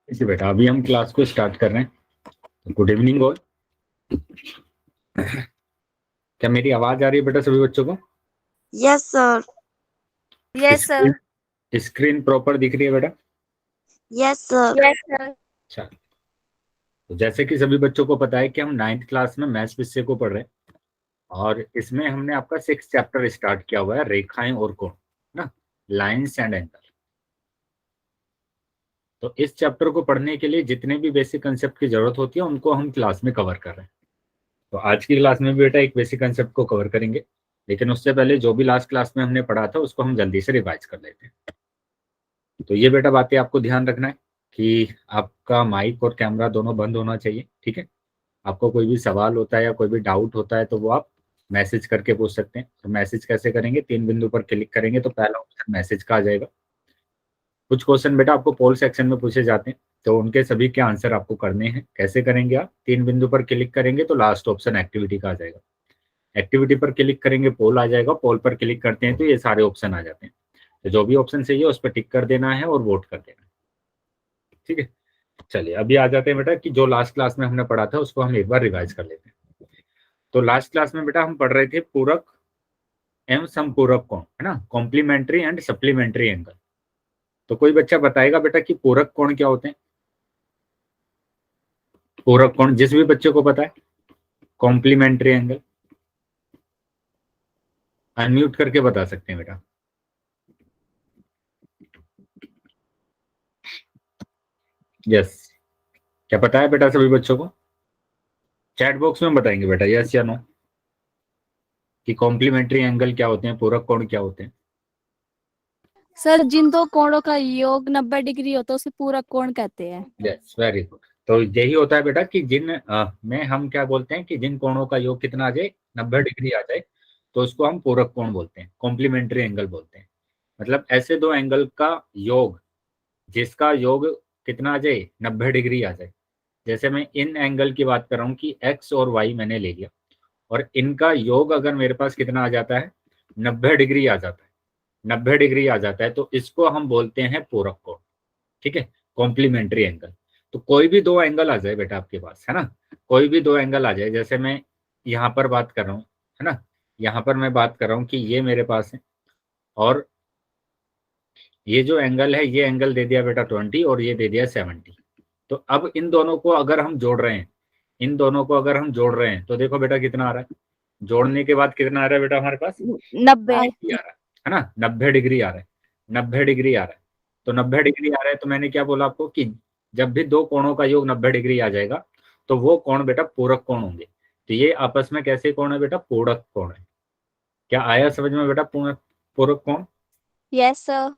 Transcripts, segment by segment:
इसी बेटा अभी हम क्लास को स्टार्ट कर रहे हैं। तो गुड इवनिंग और क्या मेरी आवाज आ रही है बेटा सभी बच्चों को? Yes sir. Yes sir. Screen proper दिख रही है बेटा? Yes sir. Yes sir. अच्छा, तो जैसे कि सभी बच्चों को पता है कि हम 9th क्लास में मैथ्स विषय को पढ़ रहे हैं और इसमें हमने आपका 6th चैप्टर स्टार्ट किया हुआ है, रेखाएं और कोण, ना, लाइंस एंड एंगल। तो इस चैप्टर को पढ़ने के लिए जितने भी बेसिक कंसेप्ट की जरूरत होती है उनको हम क्लास में कवर कर रहे हैं। तो आज की क्लास में भी बेटा एक बेसिक कंसेप्ट को कवर करेंगे, लेकिन उससे पहले जो भी लास्ट क्लास में हमने पढ़ा था उसको हम जल्दी से रिवाइज कर लेते हैं। तो ये बेटा बातें आपको ध्यान रखना है कि आपका माइक और कैमरा दोनों बंद होना चाहिए, ठीक है। आपको कोई भी सवाल होता है या कोई भी डाउट होता है तो वो आप मैसेज करके पूछ सकते हैं। तो मैसेज कैसे करेंगे? 3 बिंदु पर क्लिक करेंगे तो पहला ऑप्शन मैसेज का आ जाएगा। कुछ क्वेश्चन बेटा आपको पोल सेक्शन में पूछे जाते हैं, तो उनके सभी के आंसर आपको करने हैं। कैसे करेंगे? आप 3 बिंदु पर क्लिक करेंगे तो लास्ट ऑप्शन एक्टिविटी का आ जाएगा। एक्टिविटी पर क्लिक करेंगे पोल आ जाएगा। पोल पर क्लिक करते हैं तो ये सारे ऑप्शन आ जाते हैं। तो जो भी ऑप्शन चाहिए उस पर टिक कर देना है और वोट कर देना है, ठीक है। चलिए अभी आ जाते हैं बेटा कि जो लास्ट क्लास में हमने पढ़ा था उसको हम एक बार रिवाइज कर लेते हैं। तो लास्ट क्लास में बेटा हम पढ़ रहे थे पूरक एवं समपूरक कोण, है ना, कॉम्प्लीमेंट्री एंड सप्लीमेंट्री एंगल। तो कोई बच्चा बताएगा बेटा कि पूरक कोण क्या होते हैं? पूरक कोण जिस भी बच्चे को पता है। कॉम्प्लीमेंट्री एंगल अनम्यूट करके बता सकते हैं बेटा। यस, क्या पता है बेटा सभी बच्चों को? चैट बॉक्स में बताएंगे बेटा यस या नो कि कॉम्प्लीमेंट्री एंगल क्या होते हैं, पूरक कोण क्या होते हैं। सर जिन दो कोणों का योग 90 डिग्री हो तो उसे पूरक कोण कहते हैं। Yes, very good. तो यही होता है बेटा कि जिन में हम क्या बोलते हैं कि जिन कोणों का योग कितना आ जाए, 90 डिग्री आ जाए, तो उसको हम पूरक कोण बोलते हैं, कॉम्प्लीमेंट्री एंगल बोलते हैं। मतलब ऐसे दो एंगल का योग जिसका योग कितना आ जाए, 90 डिग्री आ जाए। जैसे मैं इन एंगल की बात कर रहा हूँ कि एक्स और वाई मैंने ले लिया और इनका योग अगर मेरे पास कितना आ जाता है, 90 डिग्री आ जाता है, 90 डिग्री आ जाता है, तो इसको हम बोलते हैं पूरक कोण, ठीक है, कॉम्प्लीमेंट्री एंगल। तो कोई भी दो एंगल आ जाए बेटा आपके पास, है ना, कोई भी दो एंगल आ जाए। जैसे मैं यहाँ पर बात कर रहा हूँ, है ना, यहाँ पर मैं बात कर रहा हूँ कि ये मेरे पास है और ये जो एंगल है ये एंगल दे दिया बेटा 20 और ये दे दिया 70। तो अब इन दोनों को अगर हम जोड़ रहे हैं, इन दोनों को अगर हम जोड़ रहे हैं तो देखो बेटा कितना आ रहा है, जोड़ने के बाद कितना आ रहा है बेटा हमारे पास, 90। 90 आ रहा है ना, 90 डिग्री आ रहा है, 90 डिग्री आ रहा है। तो 90 डिग्री आ रहा है तो मैंने क्या बोला आपको कि जब भी दो कोणों का योग 90 डिग्री आ जाएगा तो वो कोण बेटा पूरक कोण होंगे। तो ये आपस में कैसे कोण है बेटा? पूरक कोण है। क्या आया समझ में बेटा पूरक कोण? Yes sir.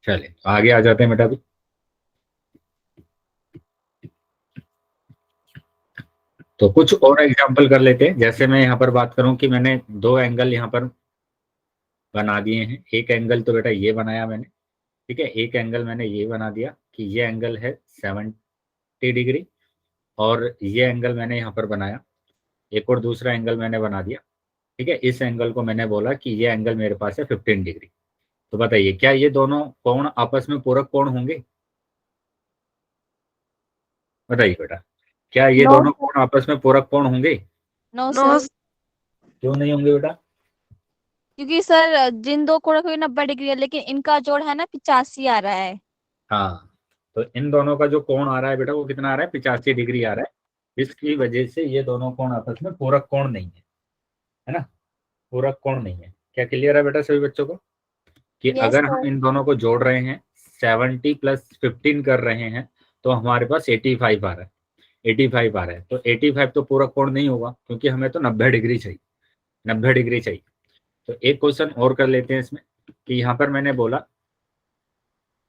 चलिए आगे आ जाते हैं बेटा। अभी तो कुछ और एग्जांपल कर लेते हैं। जैसे मैं यहाँ पर बात करूं कि मैंने दो एंगल यहाँ पर बना दिए हैं। एक एंगल तो बेटा ये बनाया मैंने, ठीक है, एक एंगल मैंने ये बना दिया कि ये एंगल है 70 डिग्री और ये एंगल मैंने यहाँ पर बनाया। एक और दूसरा एंगल मैंने बना दिया, ठीक है, इस एंगल को मैंने बोला कि ये एंगल मेरे पास है 15 डिग्री। तो बताइए क्या ये दोनों कोण आपस में पूरक कोण होंगे? बताइए बेटा, क्या ये नो। दोनों कोण आपस में पूरक कोण होंगे? No no sir. क्यों नहीं होंगे बेटा? क्योंकि सर जिन दो कोणों का 90 डिग्री है लेकिन इनका जोड़ है ना 85 आ रहा है। हाँ, तो इन दोनों का जो कोण आ रहा है बेटा वो कितना आ रहा है? 85 डिग्री आ रहा है। इसकी वजह से ये दोनों कोण आपस में पूरक कोण नहीं है ना, पूरक कोण नहीं है। क्या क्लियर है बेटा सभी बच्चों को कि यस अगर हम सर। इन दोनों को जोड़ रहे हैं, 70 + 15 कर रहे हैं, तो हमारे पास 85 आ रहा है, 85 आ रहा है। तो 85 तो पूरक कोण नहीं होगा क्योंकि हमें तो 90 डिग्री चाहिए, 90 डिग्री चाहिए। तो एक क्वेश्चन और कर लेते हैं इसमें कि यहाँ पर मैंने बोला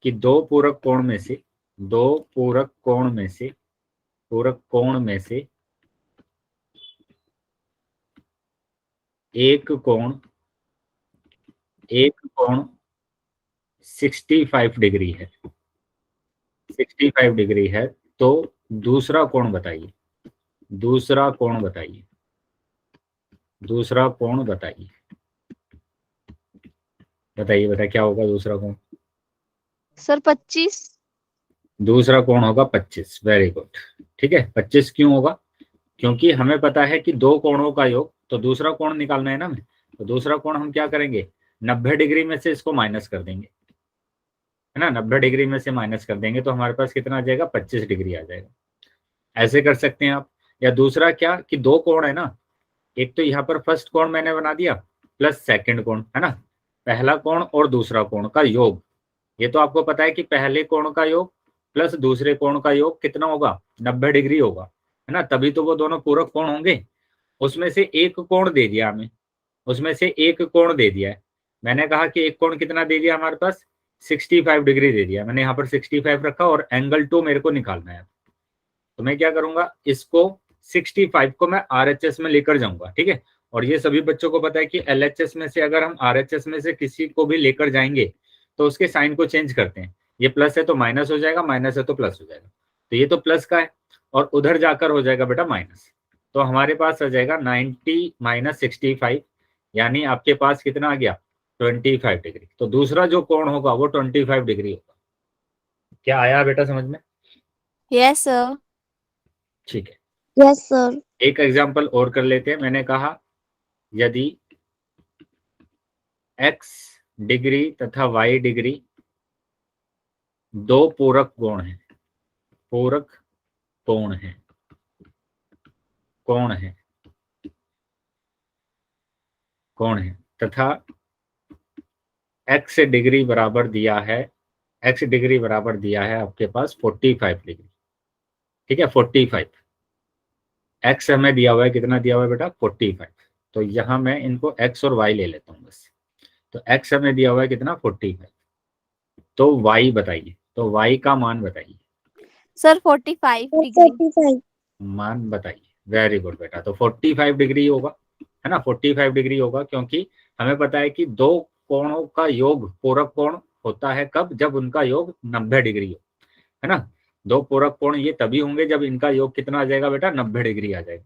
कि दो पूरक कोण में से, दो पूरक कोण में से, पूरक कोण में से एक कोण, एक कोण 65 डिग्री है, 65 डिग्री है। तो दूसरा कोण बताइए, दूसरा कोण बताइए, दूसरा कोण बताइए, बताइए बेटा क्या होगा दूसरा कोण? सर 25। दूसरा कोण होगा 25। Very good. ठीक है, 25 क्यों होगा? क्योंकि हमें पता है कि दो कोणों का योग, तो दूसरा कोण निकालना है ना हमें। तो दूसरा कोण हम क्या करेंगे, 90 डिग्री में से इसको माइनस कर देंगे, है ना। 90 डिग्री में से माइनस कर देंगे तो हमारे पास कितना आ जाएगा, 25 डिग्री आ जाएगा। ऐसे कर सकते हैं आप। या दूसरा क्या कि दो कोण है ना, एक तो यहाँ पर फर्स्ट कोण मैंने बना दिया प्लस सेकंड कोण, है ना। पहला कोण और दूसरा कोण का योग, ये तो आपको पता है कि पहले कोण का योग प्लस दूसरे कोण का योग कितना होगा, 90 डिग्री होगा, है ना। तभी तो वो दोनों पूरक कोण होंगे। उसमें से एक कोण दे दिया हमें, उसमें से एक कोण दे दिया है। मैंने कहा कि एक कोण कितना दे दिया हमारे पास, 65 डिग्री दे दिया। मैंने यहाँ पर 65 रखा और एंगल 2 मेरे को निकालना है। तो मैं क्या करूंगा, इसको 65 को मैं RHS में लेकर जाऊंगा, ठीक है। और ये सभी बच्चों को पता है कि LHS में से अगर हम RHS में से किसी को भी लेकर जाएंगे तो उसके साइन को चेंज करते हैं। ये प्लस है तो माइनस हो जाएगा, माइनस है तो प्लस हो जाएगा। तो ये तो प्लस का है और उधर जाकर हो जाएगा बेटा माइनस। तो हमारे पास आ जाएगा 90 माइनस 65, यानी आपके पास कितना आ गया, 25 डिग्री। तो दूसरा जो कोण होगा वो 25 डिग्री होगा। क्या आया बेटा समझ में? Yes sir. ठीक है, Yes, sir. एक एग्जाम्पल और कर लेते हैं। मैंने कहा यदि x डिग्री तथा y डिग्री दो पूरक कोण है, पूरक कोण है, कोण है, कोण है तथा x डिग्री बराबर दिया है, x डिग्री बराबर दिया है आपके पास 45 डिग्री, ठीक है। 45 x हमें दिया हुआ है, कितना दिया हुआ है बेटा, 45। तो यहां मैं इनको x और y ले लेता हूं बस। तो x हमें दिया हुआ है कितना, 45। तो y बताइए, तो y का मान बताइए, सर 45 डिग्री। 45. मान बताइए। वेरी गुड बेटा, तो 45 डिग्री होगा, है ना। 45 डिग्री होगा क्योंकि हमें पता है कि दो कोणों का योग पूरक कोण होता है कब, जब उनका योग 90 डिग्री हो, है ना। दो पूरक कोण ये तभी होंगे जब इनका योग कितना आ जाएगा बेटा, 90 डिग्री आ जाएगा।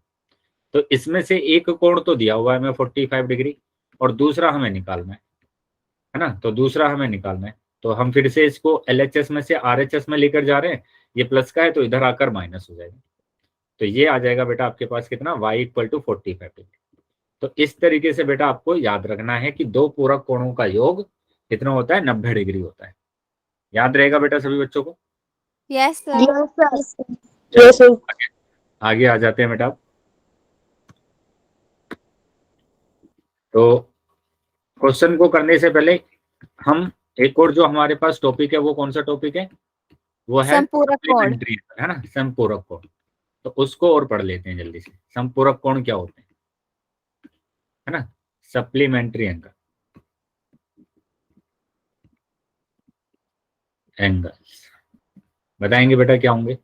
तो इसमें से एक कोण तो दिया हुआ है हमें 45 डिग्री और दूसरा हमें निकालना है ना। तो दूसरा हमें निकालना है, तो हम फिर से इसको LHS में से RHS में लेकर जा रहे हैं। ये प्लस का है तो इधर आकर माइनस हो जाएगा। तो ये आ जाएगा बेटा आपके पास कितना, y इक्वल टू 45 डिग्री। तो इस तरीके से बेटा आपको याद रखना है कि दो पूरक कोणों का योग कितना होता है, 90 डिग्री होता है। याद रहेगा बेटा सभी बच्चों को? Yes sir. Yes, sir. Yes, sir. आगे आ जाते हैं बेटा। तो क्वेश्चन को करने से पहले हम एक और जो हमारे पास टॉपिक है वो कौन सा टॉपिक है, वो है समपूरक कोण, सप्लीमेंट्री, है ना, समपूरक कोण। तो उसको और पढ़ लेते हैं जल्दी से। समपूरक कोण क्या होते हैं, है ना। सप्लीमेंट्री एंगल, एंगल्स बताएंगे बेटा क्या होंगे।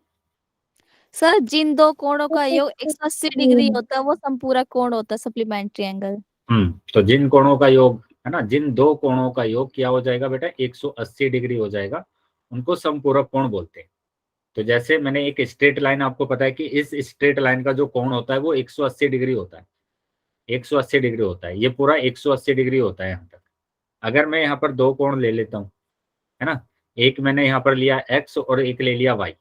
सर जिन दो कोणों का योग 180 डिग्री होता है वो समपूरक कोण होता है, सप्लीमेंट्री एंगल। तो जिन कोणों का योग, है ना, जिन दो कोणों का योग क्या हो जाएगा बेटा, 180 डिग्री हो जाएगा, उनको समपूरक कोण बोलते हैं। तो जैसे मैंने एक स्ट्रेट लाइन, आपको पता है कि इस स्ट्रेट लाइन का जो कोण होता है वो 180 डिग्री होता है, 180 डिग्री होता है। ये पूरा 180 डिग्री होता है यहाँ तक। अगर मैं यहाँ पर दो कोण ले लेता हूँ, है ना, एक मैंने यहाँ पर लिया x और एक ले लिया y,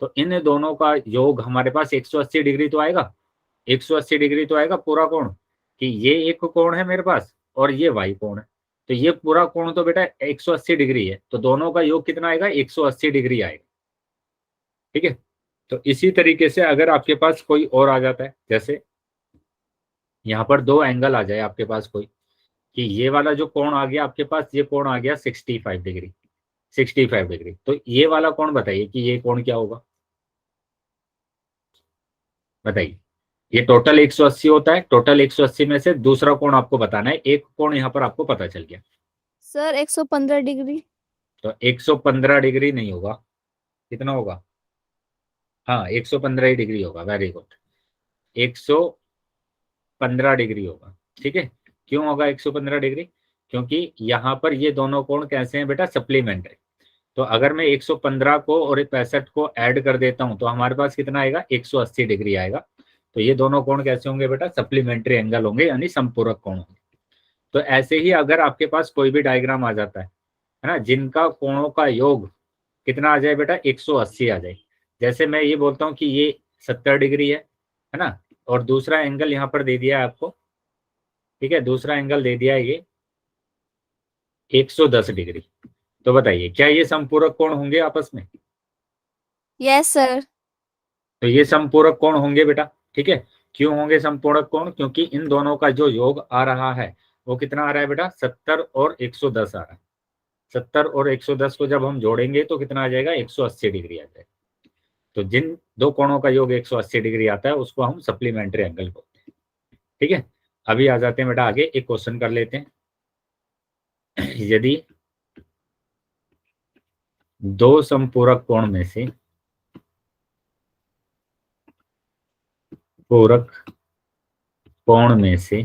तो इन दोनों का योग हमारे पास 180 डिग्री तो आएगा, 180 डिग्री तो आएगा पूरा कोण, कि ये एक कोण है मेरे पास और ये y कोण है। तो ये पूरा कोण तो बेटा 180 डिग्री है, तो दोनों का योग कितना आएगा, 180 डिग्री आएगा, ठीक है। तो इसी तरीके से अगर आपके पास कोई और आ जाता है, जैसे यहाँ पर दो एंगल आ जाए आपके पास कोई, कि ये वाला जो कोण आ गया आपके पास, ये कोण आ गया 65 डिग्री, 65 डिग्री। तो ये वाला कोण बताइए कि ये कोण क्या होगा, बताइए। ये टोटल 180 होता है, टोटल 180 में से दूसरा कोण आपको बताना है। एक कोण यहाँ पर आपको पता चल गया सर 115 डिग्री। तो 115 डिग्री नहीं होगा, कितना होगा, हाँ 115 ही डिग्री होगा। वेरी गुड, 115 डिग्री होगा, ठीक है। क्यों होगा 115 डिग्री, क्योंकि यहाँ पर ये दोनों कोण कैसे हैं बेटा, सप्लीमेंट्री। तो अगर मैं 115 को और 65 को ऐड कर देता हूं तो हमारे पास कितना आएगा, 180 डिग्री आएगा। तो ये दोनों कोण कैसे होंगे बेटा, सप्लीमेंट्री एंगल होंगे, यानी समपूरक कोण होंगे। तो ऐसे ही अगर आपके पास कोई भी डायग्राम आ जाता है, है ना, जिनका कोणों का योग कितना आ जाए बेटा, 180 आ जाए। जैसे मैं ये बोलता हूँ कि ये 70 डिग्री है ना, और दूसरा एंगल यहाँ पर दे दिया है आपको, ठीक है, दूसरा एंगल दे दिया है ये 110 डिग्री। तो बताइए क्या ये समपूरक कोण होंगे आपस में? Yes sir. तो ये समपूरक कोण होंगे बेटा, ठीक है। क्यों होंगे समपूरक कोण? क्योंकि इन दोनों का जो योग आ रहा है वो कितना आ रहा है बेटा, 70 और 110 आ रहा है। 70 और 110 को जब हम जोड़ेंगे तो कितना आ जाएगा, 180 डिग्री आ जाएगा। तो जिन दो कोणों का योग 180 डिग्री आता है उसको हम सप्लीमेंट्री एंगल बोलते हैं, ठीक है। अभी आ जाते हैं बेटा आगे, एक क्वेश्चन कर लेते हैं। यदि दो समपूरक कोण में से पूरक कोण में से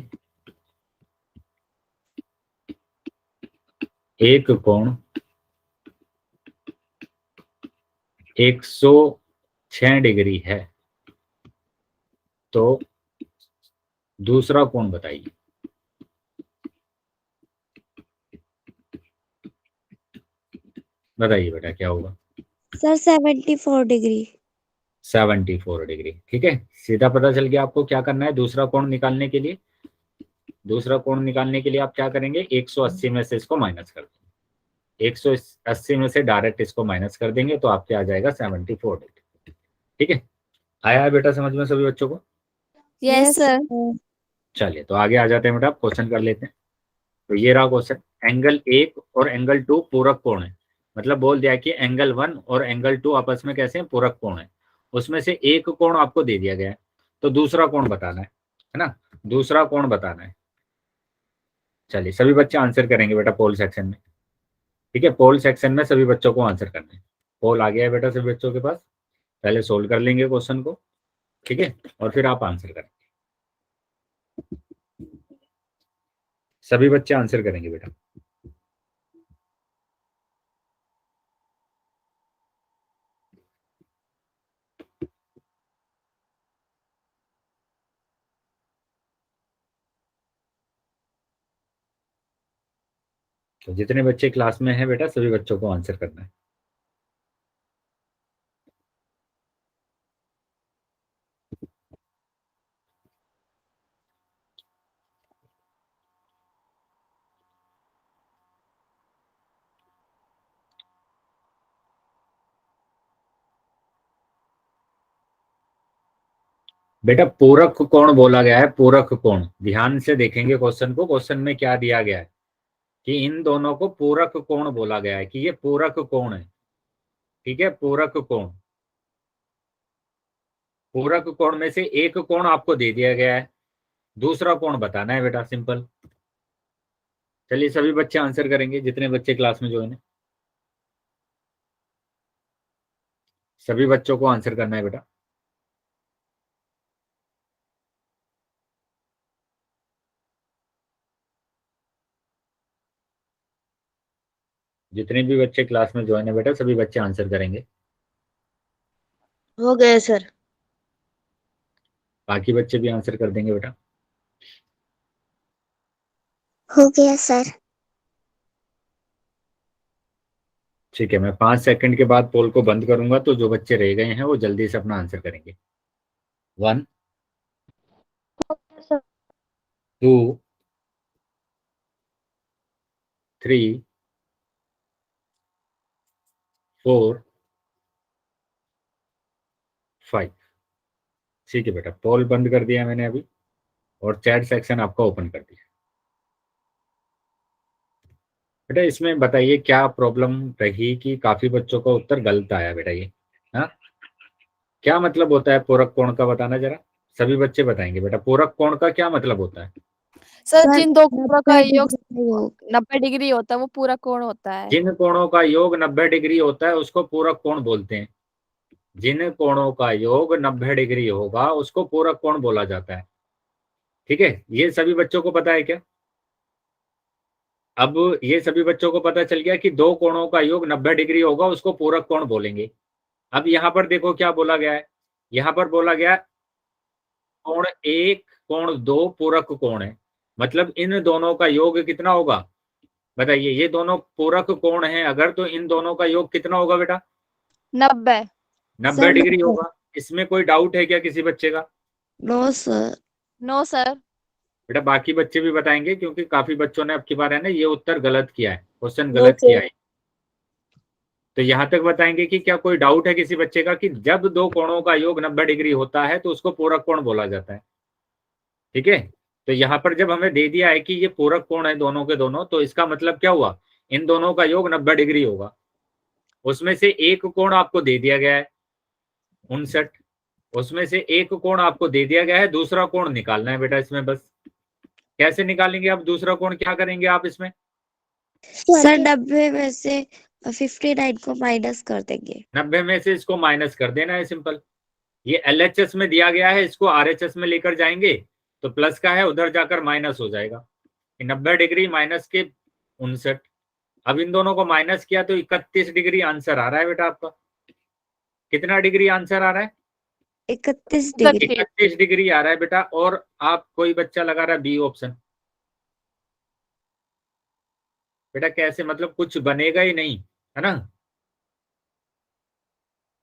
एक कोण 106 डिग्री है तो दूसरा कोण बताइए। बताइए बेटा क्या होगा। Sir 74 degree. 74 डिग्री, ठीक है। सीधा पता चल गया आपको क्या करना है दूसरा कोण निकालने के लिए। दूसरा कोण निकालने के लिए आप क्या करेंगे, 180 में से इसको माइनस कर देंगे। 180 में से डायरेक्ट इसको माइनस कर देंगे तो आपके आ जाएगा 74 डिग्री, ठीक है। आया है बेटा समझ में सभी बच्चों को? Yes sir. चलिए तो आगे आ जाते हैं बेटा, क्वेश्चन कर लेते हैं। तो ये रहा क्वेश्चन, एंगल 1 और एंगल 2 पूरक कोण है। मतलब बोल दिया कि एंगल 1 और एंगल 2 आपस में कैसे हैं, पूरक कोण है। उसमें से एक कोण आपको दे दिया गया है तो दूसरा कोण बताना है ना, दूसरा कोण बताना है। चलिए सभी बच्चे आंसर करेंगे बेटा पोल सेक्शन में, ठीक है। पोल सेक्शन में सभी बच्चों को आंसर करना है। पोल आ गया है बेटा सभी बच्चों के पास, पहले सोल्व कर लेंगे क्वेश्चन को, ठीक है, और फिर आप आंसर करेंगे। सभी बच्चे आंसर करेंगे बेटा। तो जितने बच्चे क्लास में हैं बेटा सभी बच्चों को आंसर करना है। बेटा पूरक कोण बोला गया है, पूरक कोण। ध्यान से देखेंगे क्वेश्चन को, क्वेश्चन में क्या दिया गया है कि इन दोनों को पूरक कोण बोला गया है, कि ये पूरक कोण है, ठीक है, पूरक कोण। पूरक कोण में से एक कोण आपको दे दिया गया है, दूसरा कोण बताना है बेटा, सिंपल। चलिए सभी बच्चे आंसर करेंगे जितने बच्चे क्लास में ज्वाइन है, सभी बच्चों को आंसर करना है बेटा। जितने भी बच्चे क्लास में ज्वाइन है बेटा सभी बच्चे आंसर करेंगे। हो गए सर। बाकी बच्चे भी आंसर कर देंगे बेटा। हो गया सर। ठीक है, मैं 5 सेकंड के बाद पोल को बंद करूंगा तो जो बच्चे रह गए हैं वो जल्दी से अपना आंसर करेंगे। 1 2 3 4 5। ठीक है बेटा, पोल बंद कर दिया मैंने अभी और चैट सेक्शन आपका ओपन कर दिया। बेटा इसमें बताइए क्या प्रॉब्लम रही कि काफी बच्चों का उत्तर गलत आया बेटा ये, हाँ? क्या मतलब होता है पूरक कोण का, बताना जरा। सभी बच्चे बताएंगे बेटा पूरक कोण का क्या मतलब होता है। सर जिन दो कोणों का योग 90 90 डिग्री होता है वो पूरा कोण होता है। जिन कोणों का योग 90 डिग्री होता है उसको पूरक कोण बोलते हैं। जिन कोणों का योग 90 डिग्री होगा उसको पूरक कोण बोला जाता है, ठीक है। ये सभी बच्चों को पता है क्या? अब ये सभी बच्चों को पता चल गया कि दो कोणों का योग 90 डिग्री होगा उसको पूरक कोण बोलेंगे। अब यहाँ पर देखो क्या बोला गया है, यहाँ पर बोला गया कोण 1 कोण 2 पूरक कोण है, मतलब इन दोनों का योग कितना होगा बताइए, ये दोनों पूरक कोण हैं अगर, तो इन दोनों का योग कितना होगा बेटा? 90। 90 डिग्री होगा। इसमें कोई डाउट है क्या किसी बच्चे का? No sir. No sir. बेटा बाकी बच्चे भी बताएंगे, क्योंकि काफी बच्चों ने अब की बार है ना ये उत्तर गलत किया है, क्वेश्चन नो गलत किया सर। है। तो यहां तक बताएंगे कि क्या कोई डाउट है किसी बच्चे का कि जब दो कोणों का योग 90 डिग्री होता है तो उसको पूरक कोण बोला जाता है। ठीक है, तो यहाँ पर जब हमें दे दिया है कि ये पूरक कोण है दोनों के दोनों, तो इसका मतलब क्या हुआ? इन दोनों का योग 90 डिग्री होगा। उसमें से एक कोण आपको दे दिया गया है 59, उसमें से एक कोण आपको दे दिया गया है, दूसरा कोण निकालना है बेटा इसमें। बस कैसे निकालेंगे आप दूसरा कोण, क्या करेंगे आप इसमें? सर 90 में से 59 को माइनस कर देंगे। 90 में से इसको माइनस कर देना है, सिंपल। ये LHS में दिया गया है, इसको RHS में लेकर जाएंगे तो प्लस का है, उधर जाकर माइनस हो जाएगा। 90 डिग्री माइनस के 59, अब इन दोनों को माइनस किया तो 31 डिग्री आंसर आ रहा है बेटा आपका। कितना डिग्री आंसर आ रहा है? 31 डिग्री। 31 डिग्री आ रहा है बेटा। और आप कोई बच्चा लगा रहा है बी ऑप्शन। बेटा कैसे, मतलब कुछ बनेगा ही नहीं, है ना?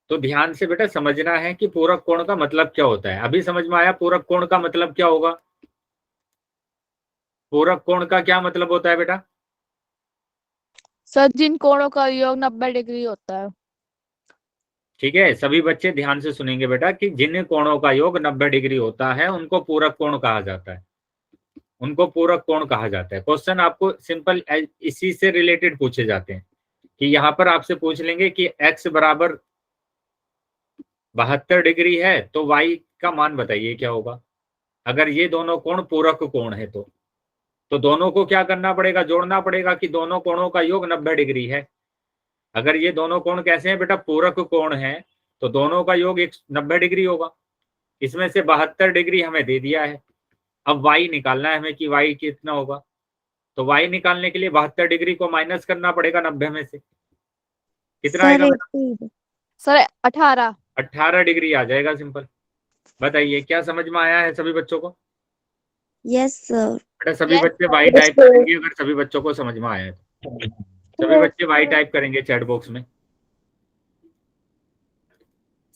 तो ध्यान से बेटा समझना है कि पूरक कोण का मतलब क्या होता है। अभी समझ में आया पूरक कोण का मतलब क्या होगा? पूरक कोण का क्या मतलब होता है बेटा? सर जिन कोणों का योग 90 डिग्री होता है। ठीक है, सभी बच्चे ध्यान से सुनेंगे बेटा कि जिन कोणों का योग 90 डिग्री होता है उनको पूरक कोण कहा जाता है, उनको पूरक कोण कहा जाता है। क्वेश्चन आपको सिंपल इसी से रिलेटेड पूछे जाते हैं कि यहाँ पर आपसे पूछ लेंगे कि x बराबर 72 डिग्री है तो y का मान बताइए क्या होगा। अगर ये दोनों कोण पूरक कोण है तो दोनों को क्या करना पड़ेगा? जोड़ना पड़ेगा कि दोनों कोणों का योग 90 डिग्री है। अगर ये दोनों कोण कैसे हैं बेटा? पूरक कोण है, तो दोनों का योग 90 डिग्री होगा। इसमें से 72 डिग्री हमें दे दिया है। अब y निकालना है हमें कि y कितना होगा। तो y निकालने के लिए 72 डिग्री को माइनस करना पड़ेगा 90 में से। कितना सर आएगा बेटा? 18। सर 18। 18 डिग्री आ जाएगा, सिंपल। बताइए क्या समझ में आया है सभी बच्चों को? Yes sir. बेटा सभी यस बच्चे सर। y टाइप करेंगे अगर सभी बच्चों को समझ में आया है तो। सभी बच्चे y टाइप करेंगे चैट बॉक्स में।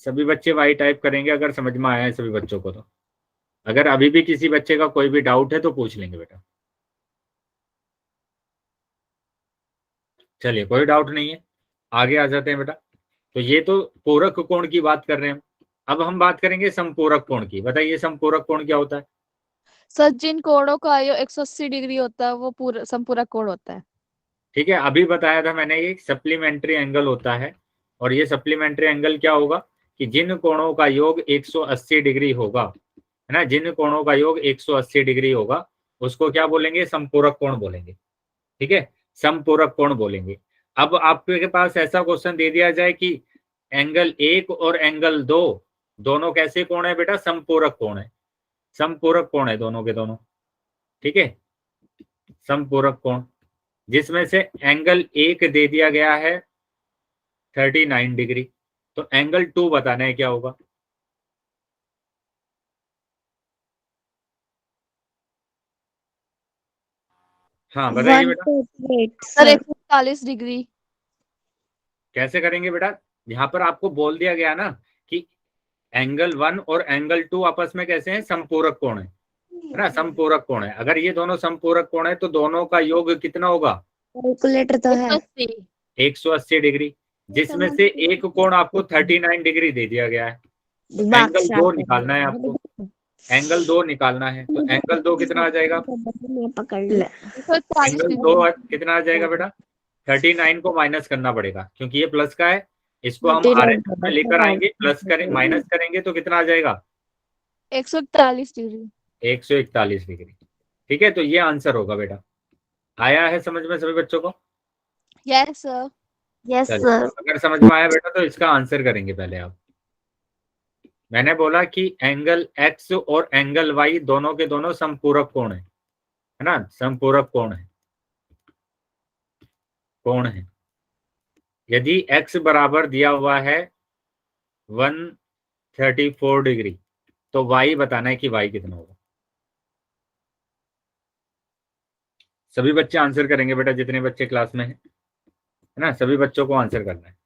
सभी बच्चे y टाइप करेंगे अगर समझ में आया है सभी बच्चों को तो। अगर अभी भी किसी बच्चे का कोई भी डाउट है तो पूछ लेंगे बेटा। चलिए कोई डाउट नहीं है, आगे आ जाते हैं बेटा। तो ये तो पूरक कोण की बात कर रहे हैं हम। अब हम बात करेंगे समपूरक कोण की। बताइए समपूरक कोण क्या होता है? सर जिन कोणों का योग 180 डिग्री होता है वो पूरा संपूरक कोण होता है। ठीक है, अभी बताया था मैंने, ये सप्लीमेंट्री एंगल होता है। और ये सप्लीमेंट्री एंगल क्या होगा कि जिन कोणों का योग 180 डिग्री होगा, है ना, जिन कोणों का योग 180 डिग्री होगा उसको क्या बोलेंगे? समपूरक कोण बोलेंगे। ठीक है, समपूरक कोण बोलेंगे। अब आपके पास ऐसा क्वेश्चन दे दिया जाए कि एंगल 1 और एंगल 2 दोनों कैसे कोण है बेटा? समपूरक कोण है। समपूरक कोण है दोनों के दोनों। ठीक है, समपूरक कोण, जिसमें से एंगल 1 दे दिया गया है 39 डिग्री, तो एंगल 2 बताना है क्या होगा। हाँ बताइए बेटा। 138 सर सर। 140 डिग्री। कैसे करेंगे बेटा? यहाँ पर आपको बोल दिया गया ना कि एंगल 1 और एंगल 2 आपस में कैसे हैं? समपूरक कोण है ना, समपूरक कोण है। अगर ये दोनों समपूरक कोण है तो दोनों का योग कितना होगा? कैलकुलेटर तो है। 180। 180 डिग्री, जिसमें से एक कोण आपको 39 डिग्री दे दिया गया है। दिमाग एंगल 2 शार्प निकालना है आपको, एंगल 2 निकालना है। तो एंगल 2 कितना आ जाएगा? पकड़ ले। 140 एंगल 2 डिग्री। कितना आ जाएगा बेटा? 39 को माइनस करना पड़ेगा क्योंकि ये प्लस का है। इसको हम 39 RHS में लेकर आएंगे, प्लस करें माइनस करेंगे तो कितना आ जाएगा? 141 डिग्री। 141 डिग्री। ठीक है, तो ये आंसर होगा बेटा। आया है समझ में सभी बच्चों को? Yes sir. यस चलिए, सर। अगर समझ में आया बेटा तो इसका आंसर करेंगे पहले आप। मैंने बोला कि एंगल x और एंगल y दोनों के दोनों समपूरक कोण है ना, समपूरक कोण है, कोण है। यदि x बराबर दिया हुआ है 134 डिग्री तो y बताना है कि y कितना होगा। सभी बच्चे आंसर करेंगे बेटा, जितने बच्चे क्लास में है ना, सभी बच्चों को आंसर करना है।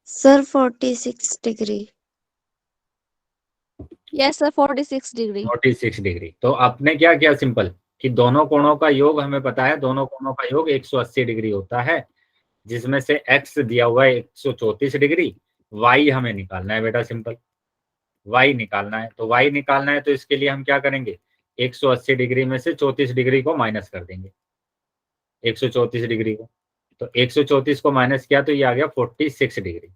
Sir 46 degree. Yes sir 46 degree. 46 degree. तो आपने क्या किया सिंपल, कि दोनों कोणों का योग हमें पता है, दोनों कोणों का योग 180 डिग्री होता है, जिसमें से x दिया हुआ है 134 डिग्री, y हमें निकालना है बेटा, सिंपल y निकालना है। तो y निकालना है तो इसके लिए हम क्या करेंगे, 180 डिग्री में से 34 डिग्री को माइनस कर देंगे, 134 डिग्री को। तो 134 को माइनस किया तो ये आ गया 46 डिग्री।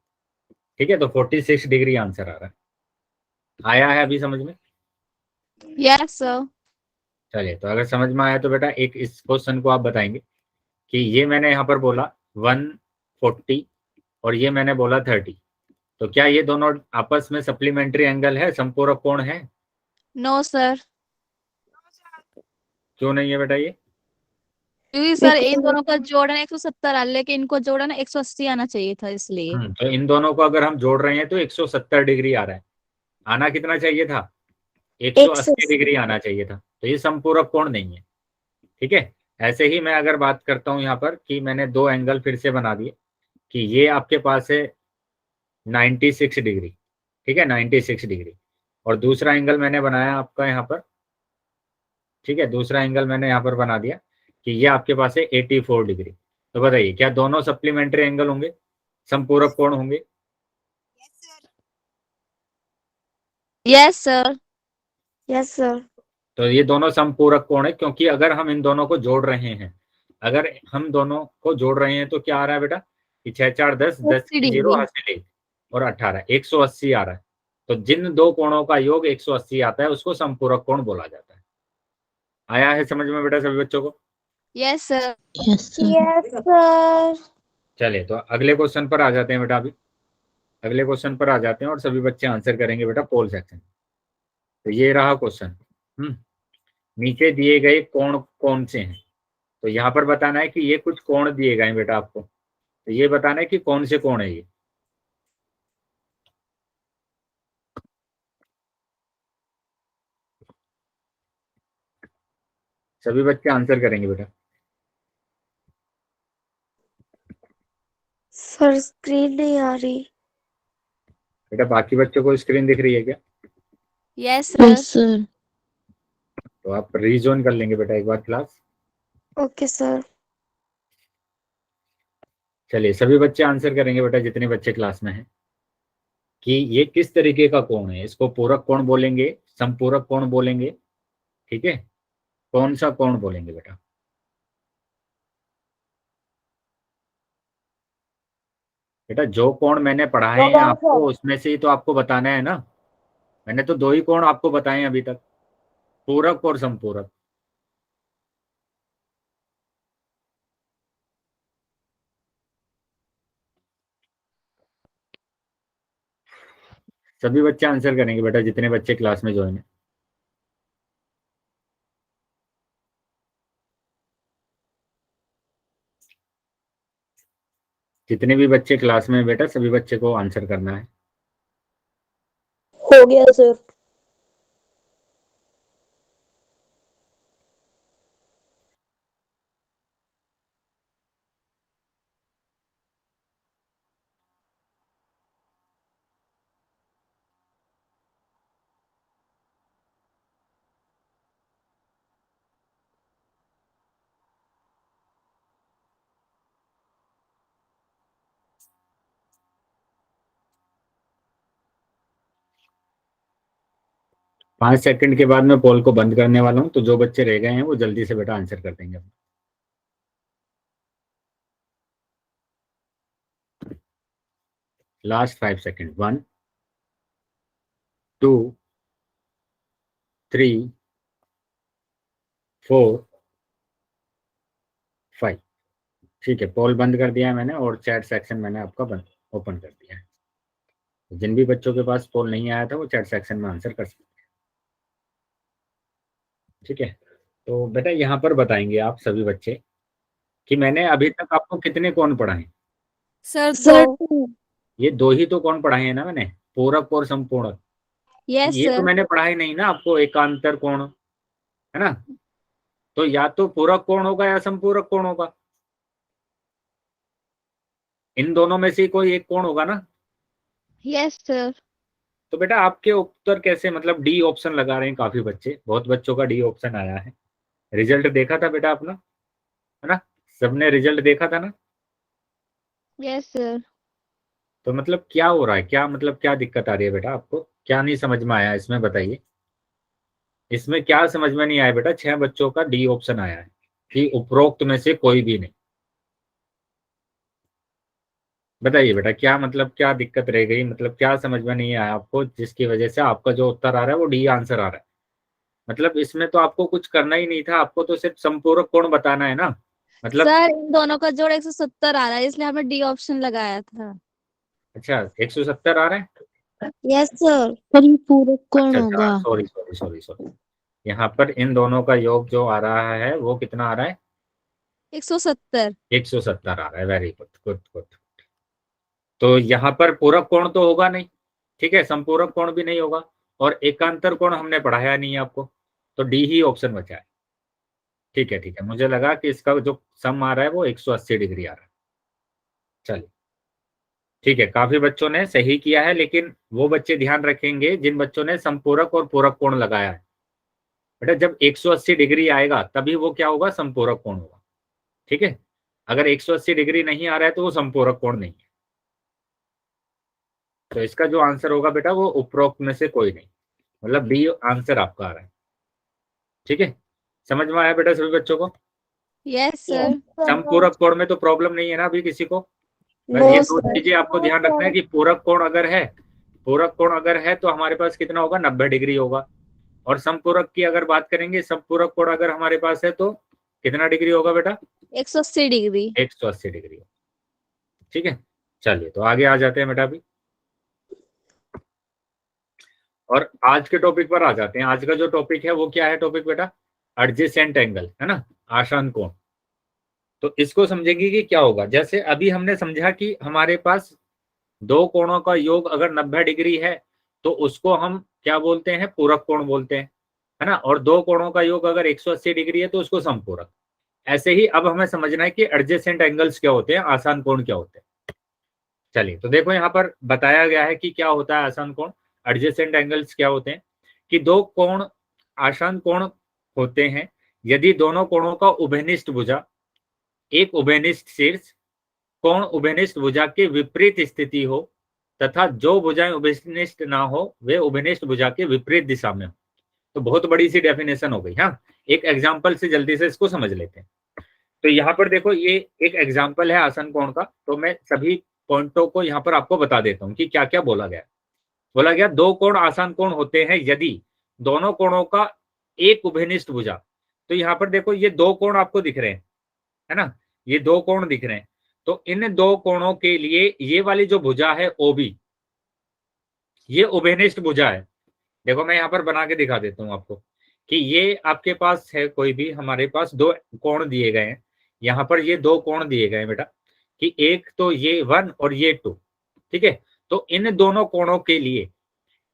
ठीक है, तो 46 डिग्री आंसर आ रहा है। आया है अभी समझ में? Yes sir. चलिए, तो अगर समझ में आया तो बेटा एक इस क्वेश्चन को आप बताएंगे कि ये मैंने यहाँ पर बोला 140 और ये मैंने बोला 30, तो क्या ये दोनों आपस में सप्लीमेंट्री एंगल है, समपूरक कोण है? नो सर, क्यों नहीं है बेटा ये? क्योंकि सर इन दोनों का जोड़ना 170 आ, लेकिन इनको जोड़ना 180 आना चाहिए था इसलिए। तो इन दोनों को अगर हम जोड़ रहे हैं तो 170 डिग्री आ रहा है, आना कितना चाहिए था, 180 डिग्री आना चाहिए था, तो ये समपूरक कोण नहीं है। ठीक है, ऐसे ही मैं अगर बात करता हूं यहाँ पर कि मैंने दो एंगल फिर से बना दिए, कि ये आपके पास है 96 डिग्री, ठीक है 96 डिग्री, और दूसरा एंगल मैंने बनाया आपका यहाँ पर, ठीक है दूसरा एंगल मैंने यहाँ पर बना दिया कि ये आपके पास है 84 डिग्री। तो बताइए क्या दोनों सप्लीमेंट्री एंगल होंगे, समपूरक कोण होंगे? Yes sir. Yes sir. तो ये दोनों समपूरक कोण है, क्योंकि अगर हम इन दोनों को जोड़ रहे हैं, अगर हम दोनों को जोड़ रहे हैं तो क्या आ रहा है बेटा, कि 6 4 10, 10 80 की 0 डिग्री। हासिल 1 और 18, 180 आ रहा है। तो जिन दो कोणों का योग 180 आता है उसको समपूरक कोण बोला जाता है। आया है समझ में बेटा सभी बच्चों को? Yes sir. Yes sir. चलिए, तो अगले क्वेश्चन पर आ जाते हैं बेटा। अभी अगले क्वेश्चन पर आ जाते हैं और सभी बच्चे आंसर करेंगे बेटा पोल सेक्शन। तो ये रहा क्वेश्चन। नीचे दिए गए कोण कौन से हैं? तो यहाँ पर बताना है कि ये कुछ कोण दिए गए हैं बेटा आपको, तो ये बताना है कि कौन से कोण है ये। सभी बच्चे आंसर करेंगे बेटा। सर स्क्रीन नहीं आ रही। बेटा बाकी बच्चों को स्क्रीन दिख रही है क्या? Yes sir. सर। तो आप रीजोन कर लेंगे बेटा एक बार क्लास। Okay sir. चलिए, सभी बच्चे आंसर करेंगे बेटा, जितने बच्चे क्लास में हैं, कि ये किस तरीके का कोण है। इसको पूरक कोण बोलेंगे, समपूरक कोण बोलेंगे, ठीक है, कौन सा कोण बोलेंगे बेटा? बेटा जो कोण मैंने पढ़ाए हैं आपको उसमें से ही तो आपको बताना है ना। मैंने तो दो ही कोण आपको बताए हैं अभी तक, पूरक और समपूरक। सभी बच्चे आंसर करेंगे बेटा, जितने बच्चे क्लास में ज्वाइन है। जितने भी बच्चे क्लास में हैं बेटा, सभी बच्चे को आंसर करना है। हो गया सर। पांच सेकंड के बाद मैं पोल को बंद करने वाला हूं, तो जो बच्चे रह गए हैं वो जल्दी से बेटा आंसर कर देंगे। Last 5 second, 1 2 3 4 5। ठीक है, पोल बंद कर दिया है मैंने और चैट सेक्शन मैंने आपका बंद ओपन कर दिया है। जिन भी बच्चों के पास पोल नहीं आया था वो चैट सेक्शन में आंसर कर सकते हैं। ठीक है, तो बेटा यहाँ पर बताएंगे आप सभी बच्चे कि मैंने अभी तक आपको कितने कोण पढ़ाए? सर सर दो। ये दो ही तो कोण पढ़ाए हैं ना मैंने, पूरक और समपूरक। यस ये तो सर। मैंने पढ़ा ही नहीं ना आपको, एकांतर कोण, है ना। तो या तो पूरक कोण होगा या संपूरक कोण होगा, इन दोनों में से कोई एक कोण होगा ना। Yes sir. तो बेटा आपके उत्तर कैसे, मतलब डी ऑप्शन लगा रहे हैं काफी बच्चे, बहुत बच्चों का डी ऑप्शन आया है। रिजल्ट देखा था बेटा अपना, है ना, सबने रिजल्ट देखा था ना। Yes sir. तो मतलब क्या हो रहा है, क्या मतलब क्या दिक्कत आ रही है बेटा आपको, क्या नहीं समझ में आया इसमें बताइए। इसमें क्या समझ में नहीं आया बेटा, 6 बच्चों का डी ऑप्शन आया है कि उपरोक्त में से कोई भी नहीं। बताइए बेटा क्या मतलब, क्या दिक्कत रह गई, मतलब क्या समझ में नहीं आया आपको जिसकी वजह से आपका जो उत्तर आ रहा है वो डी आंसर आ रहा है। मतलब इसमें तो आपको कुछ करना ही नहीं था, आपको तो सिर्फ संपूरक कोण बताना है ना। मतलब सर इन दोनों का जोड़ 170 आ रहा है, इसलिए हमने डी ऑप्शन लगाया था। अच्छा 170 आ रहा है। Yes sir. पर ये पूरक कौन अच्छा होगा? सॉरी सॉरी सॉरी सॉरी, यहाँ पर इन दोनों का योग जो आ रहा है वो कितना आ रहा है, 170। 170 आ रहा है। Very good good good. तो यहाँ पर पूरक कोण तो होगा नहीं, ठीक है, संपूरक कोण भी नहीं होगा, और एकांतर कोण हमने पढ़ाया नहीं है आपको, तो डी ही ऑप्शन बचा है। ठीक है ठीक है, मुझे लगा कि इसका जो सम आ रहा है वो 180 डिग्री आ रहा है। चलिए ठीक है, काफी बच्चों ने सही किया है, लेकिन वो बच्चे ध्यान रखेंगे जिन बच्चों ने संपूरक और पूरक कोण लगाया है। बेटा जब 180 डिग्री आएगा तभी वो क्या होगा, संपूरक कोण होगा। ठीक है, अगर 180 डिग्री नहीं आ रहा है तो वो संपूरक कोण नहीं है। तो इसका जो आंसर होगा बेटा वो उपरोक्त में से कोई नहीं, मतलब बी आंसर आपका आ रहा है। ठीक है, समझ में आया बेटा सभी बच्चों को। Yes sir. संपूरक कोण में तो प्रॉब्लम नहीं है ना अभी किसी को। बस नो ये 2 सर। चीजें आपको ध्यान रखना है कि पूरक कोण अगर है, पूरक कोण अगर है तो हमारे पास कितना होगा, 90 डिग्री होगा। और संपूरक की अगर बात करेंगे, संपूरक कोण अगर हमारे पास है तो कितना डिग्री होगा बेटा, 180 डिग्री। 180 डिग्री। ठीक है, चलिए तो आगे आ जाते हैं बेटा अभी, और आज के टॉपिक पर आ जाते हैं। आज का जो टॉपिक है वो क्या है टॉपिक बेटा, एडजेसेंट एंगल, है ना, आसान कोण। तो इसको समझेंगे कि क्या होगा। जैसे अभी हमने समझा कि हमारे पास दो कोणों का योग अगर 90 डिग्री है तो उसको हम क्या बोलते हैं, पूरक कोण बोलते हैं, है ना। और दो कोणों का योग अगर 180 डिग्री है तो उसको समपूरक। ऐसे ही अब हमें समझना है कि एडजेसेंट एंगल्स क्या होते हैं, आसान कोण क्या होते हैं। चलिए तो देखो यहाँ पर बताया गया है कि क्या होता है आसान कोण, एडजेसेंट एंगल्स क्या होते हैं। कि दो कोण आसान कोण होते हैं यदि दोनों कोणों का उभयनिष्ठ भुजा, एक उभयनिष्ठ शीर्ष कोण उभयनिष्ठ भुजा के विपरीत स्थिति हो, तथा जो भुजाएं उभयनिष्ठ ना हो वे उभयनिष्ठ भुजा के विपरीत दिशा में हो। तो बहुत बड़ी सी डेफिनेशन हो गई। हाँ, एक एग्जांपल से जल्दी से इसको समझ लेते हैं। तो यहाँ पर देखो ये एक एग्जांपल है आसन कोण का, तो मैं सभी पॉइंटों को यहाँ पर आपको बता देता हूँ कि क्या क्या बोला गया। बोला गया दो कोण आसान कोण होते हैं यदि दोनों कोणों का एक उभयनिष्ठ भुजा। तो यहाँ पर देखो ये दो कोण आपको दिख रहे हैं, है ना, ये दो कोण दिख रहे हैं। तो इन दो कोणों के लिए ये वाली जो भुजा है ओबी, ये उभयनिष्ठ भुजा है। देखो मैं यहाँ पर बना के दिखा देता हूँ आपको कि ये आपके पास है कोई भी, हमारे पास दो कोण दिए गए हैं, यहाँ पर ये दो कोण दिए गए हैं बेटा, कि एक तो ये 1 और ये 2। ठीक है, तो इन दोनों कोणों के लिए,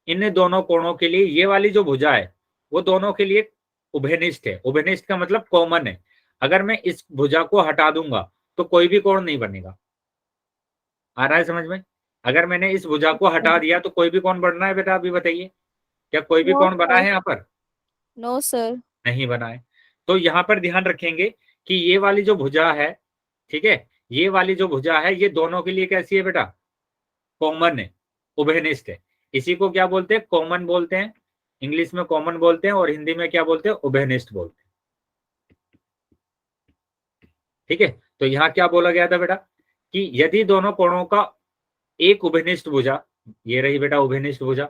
इन दोनों कोणों के लिए ये वाली जो भुजा है वो दोनों के लिए उभयनिष्ठ है। उभयनिष्ठ का मतलब कॉमन है। अगर मैं इस भुजा को हटा दूंगा तो कोई भी कोण नहीं बनेगा। आ रहा है समझ में? अगर मैंने इस भुजा को हटा दिया तो कोई भी कोण बनना है बेटा, अभी बताइए क्या कोई भी नो कोण बना सर। है यहाँ पर? No sir. नहीं बना है। तो यहाँ पर ध्यान रखेंगे कि ये वाली जो भुजा है, ठीक है, ये वाली जो भुजा है ये दोनों के लिए कैसी है बेटा, कॉमन है, उभयनिष्ठ है। इसी को क्या बोलते हैं, कॉमन बोलते हैं। इंग्लिश में कॉमन बोलते हैं और हिंदी में क्या बोलते हैं, उभयनिष्ठ बोलते हैं। ठीक है, तो यहाँ क्या बोला गया था बेटा कि यदि दोनों कोणों का एक उभयनिष्ठ भुजा, ये रही बेटा उभयनिष्ठ भुजा,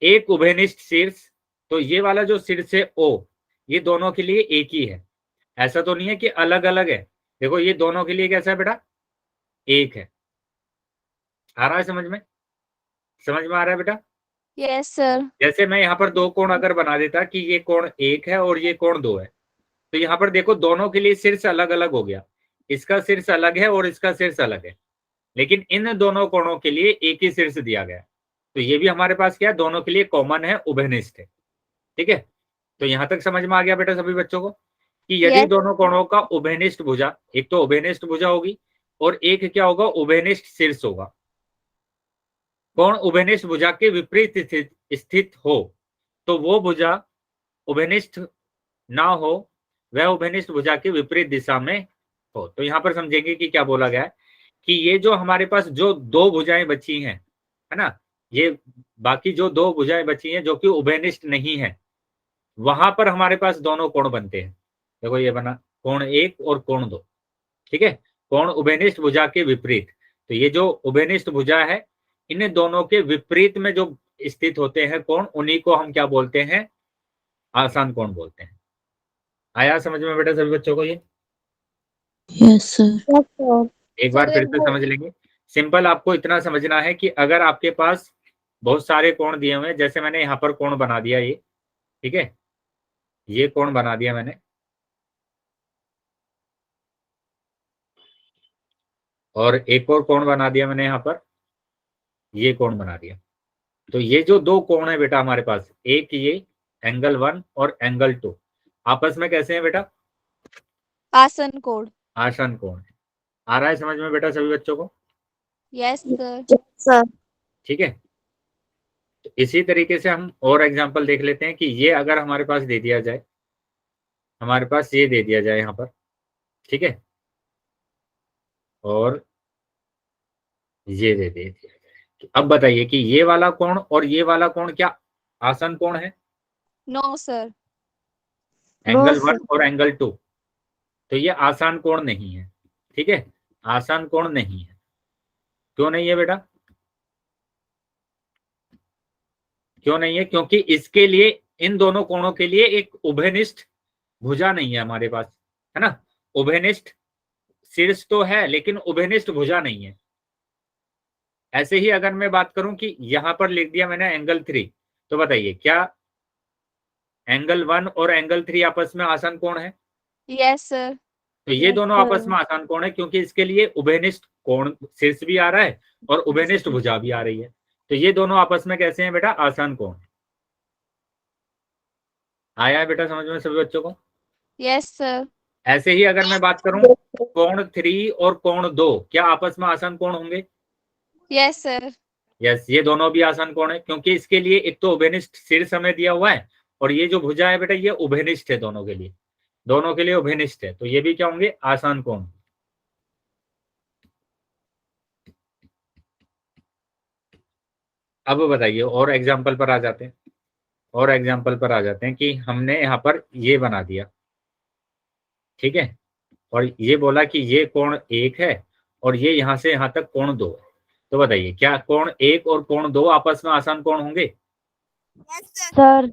एक उभयनिष्ठ शीर्ष, तो ये वाला जो शीर्ष है ओ, ये दोनों के लिए एक ही है। ऐसा तो नहीं है कि अलग अलग है। देखो ये दोनों के लिए कैसा है बेटा, एक है। आ रहा है समझ में? समझ में आ रहा है बेटा? Yes sir. जैसे मैं यहाँ पर दो कोण अगर बना देता कि ये कोण एक है और ये कोण दो है, तो यहाँ पर देखो दोनों के लिए शीर्ष अलग अलग हो गया। इसका शीर्ष अलग है और इसका शीर्ष अलग है, लेकिन इन दोनों कोणों के लिए एक ही शीर्ष दिया गया। तो ये भी हमारे पास क्या है, दोनों के लिए कॉमन है, उभयनिष्ठ है। ठीक है, तो यहां तक समझ में आ गया बेटा सभी बच्चों को कि यदि Yes. दोनों कोणों का उभयनिष्ठ भुजा, एक तो उभयनिष्ठ भुजा होगी और एक क्या होगा, उभयनिष्ठ शीर्ष होगा। कोण उभयनिष्ठ भुजा के विपरीत स्थित हो तो वो भुजा उभयनिष्ठ ना हो, वह उभयनिष्ठ भुजा के विपरीत दिशा में हो। तो यहां पर समझेंगे कि क्या बोला गया है कि ये जो हमारे पास जो दो भुजाएं बची हैं, है ना, ये बाकी जो दो भुजाएं बची हैं जो कि उभयनिष्ठ नहीं है, वहां पर हमारे पास दोनों कोण बनते हैं। देखो ये बना कोण 1 और कोण 2। ठीक है, कोण उभयनिष्ठ भुजा के विपरीत। तो ये जो उभयनिष्ठ भुजा है, इन दोनों के विपरीत में जो स्थित होते हैं कोण, उन्हीं को हम क्या बोलते हैं, आसान कोण बोलते हैं। आया समझ में बेटा सभी बच्चों को ये? Yes sir. Yes, sir. एक बार सर, फिर से समझ लेंगे। सिंपल आपको इतना समझना है कि अगर आपके पास बहुत सारे कोण दिए हुए हैं, जैसे मैंने यहाँ पर कोण बना दिया ये, ठीक है, ये कोण बना दिया मैंने, और एक और कोण बना दिया मैंने यहाँ पर, ये कोण बना दिया। तो ये जो दो कोण है बेटा हमारे पास, एक ये एंगल 1 और एंगल 2, आपस में कैसे हैं बेटा, आसन कोण। आसन कोण है। आ रहा है समझ में बेटा सभी बच्चों को? Yes, sir. Yes, sir. ठीक है, तो इसी तरीके से हम और एग्जांपल देख लेते हैं कि ये अगर हमारे पास दे दिया जाए, हमारे पास ये दे दिया जाए यहाँ पर, ठीक है, और ये दे दिया जाए, तो अब बताइए कि ये वाला कोण और ये वाला कोण क्या आसन कोण है? No, sir. एंगल No, 1 और एंगल 2, तो ये आसान कोण नहीं है। ठीक है, आसान कोण नहीं है। क्यों नहीं है बेटा, क्यों नहीं है? क्योंकि इसके लिए, इन दोनों कोणों के लिए एक उभयनिष्ठ भुजा नहीं है हमारे पास, है ना। उभयनिष्ठ शीर्ष तो है लेकिन उभयनिष्ठ भुजा नहीं है। ऐसे ही अगर मैं बात करूं कि यहां पर लिख दिया मैंने एंगल 3, तो बताइए क्या एंगल 1 और एंगल 3 आपस में आसान कोण है? Yes, sir. तो ये Yes, दोनों sir. आपस में आसान कोण है क्योंकि इसके लिए उभयनिष्ठ कोण शीर्ष भी आ रहा है और उभयनिष्ठ भुजा भी आ रही है। तो ये दोनों आपस में कैसे हैं बेटा, आसान कोण। आया है बेटा समझ में सभी बच्चों को? Yes, sir. ऐसे ही अगर मैं बात करूं कोण 3 और कोण 2, क्या आपस में आसान कोण होंगे? Yes, sir. यस, ये दोनों भी आसान कोण है क्योंकि इसके लिए एक तो उभयनिष्ठ शीर्ष हमें दिया हुआ है और ये जो भुजा है बेटा ये उभयनिष्ठ है, दोनों के लिए, दोनों के लिए उभयनिष्ठ है। तो ये भी क्या होंगे, आसान कोण। अब बताइए और एग्जाम्पल पर आ जाते हैं, और एग्जाम्पल पर आ जाते हैं कि हमने यहाँ पर ये बना दिया, ठीक है, और ये बोला कि ये कोण 1 है और ये यहाँ से यहाँ तक कोण 2 है। तो बताइए क्या कोण 1 और कोण 2 आपस में आसान कोण होंगे? Sir.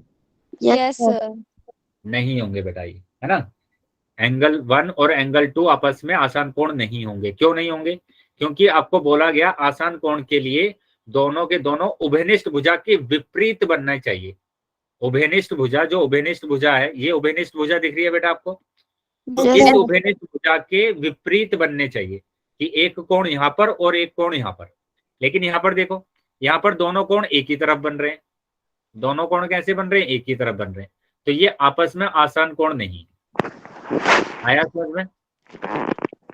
Yes, Yes, sir. sir. नहीं होंगे बेटा, ये है ना, एंगल 1 और एंगल 2 आपस में आसान कोण नहीं होंगे। क्यों नहीं होंगे? क्योंकि आपको बोला गया आसान कोण के लिए दोनों के दोनों उभयनिष्ठ भुजा के विपरीत बनना चाहिए। उभयनिष्ठ भुजा, जो उभयनिष्ठ भुजा है, ये उभयनिष्ठ भुजा दिख रही है बेटा आपको, तो Yes, इस sir. उभयनिष्ठ भुजा के विपरीत बनने चाहिए कि एक कोण यहाँ पर और एक कोण यहाँ पर। लेकिन यहाँ पर देखो, यहाँ पर दोनों कोण एक ही तरफ बन रहे हैं। दोनों कोण कैसे बन रहे हैं, एक ही तरफ बन रहे हैं, तो ये आपस में आसान कोण नहीं। आया समझ में?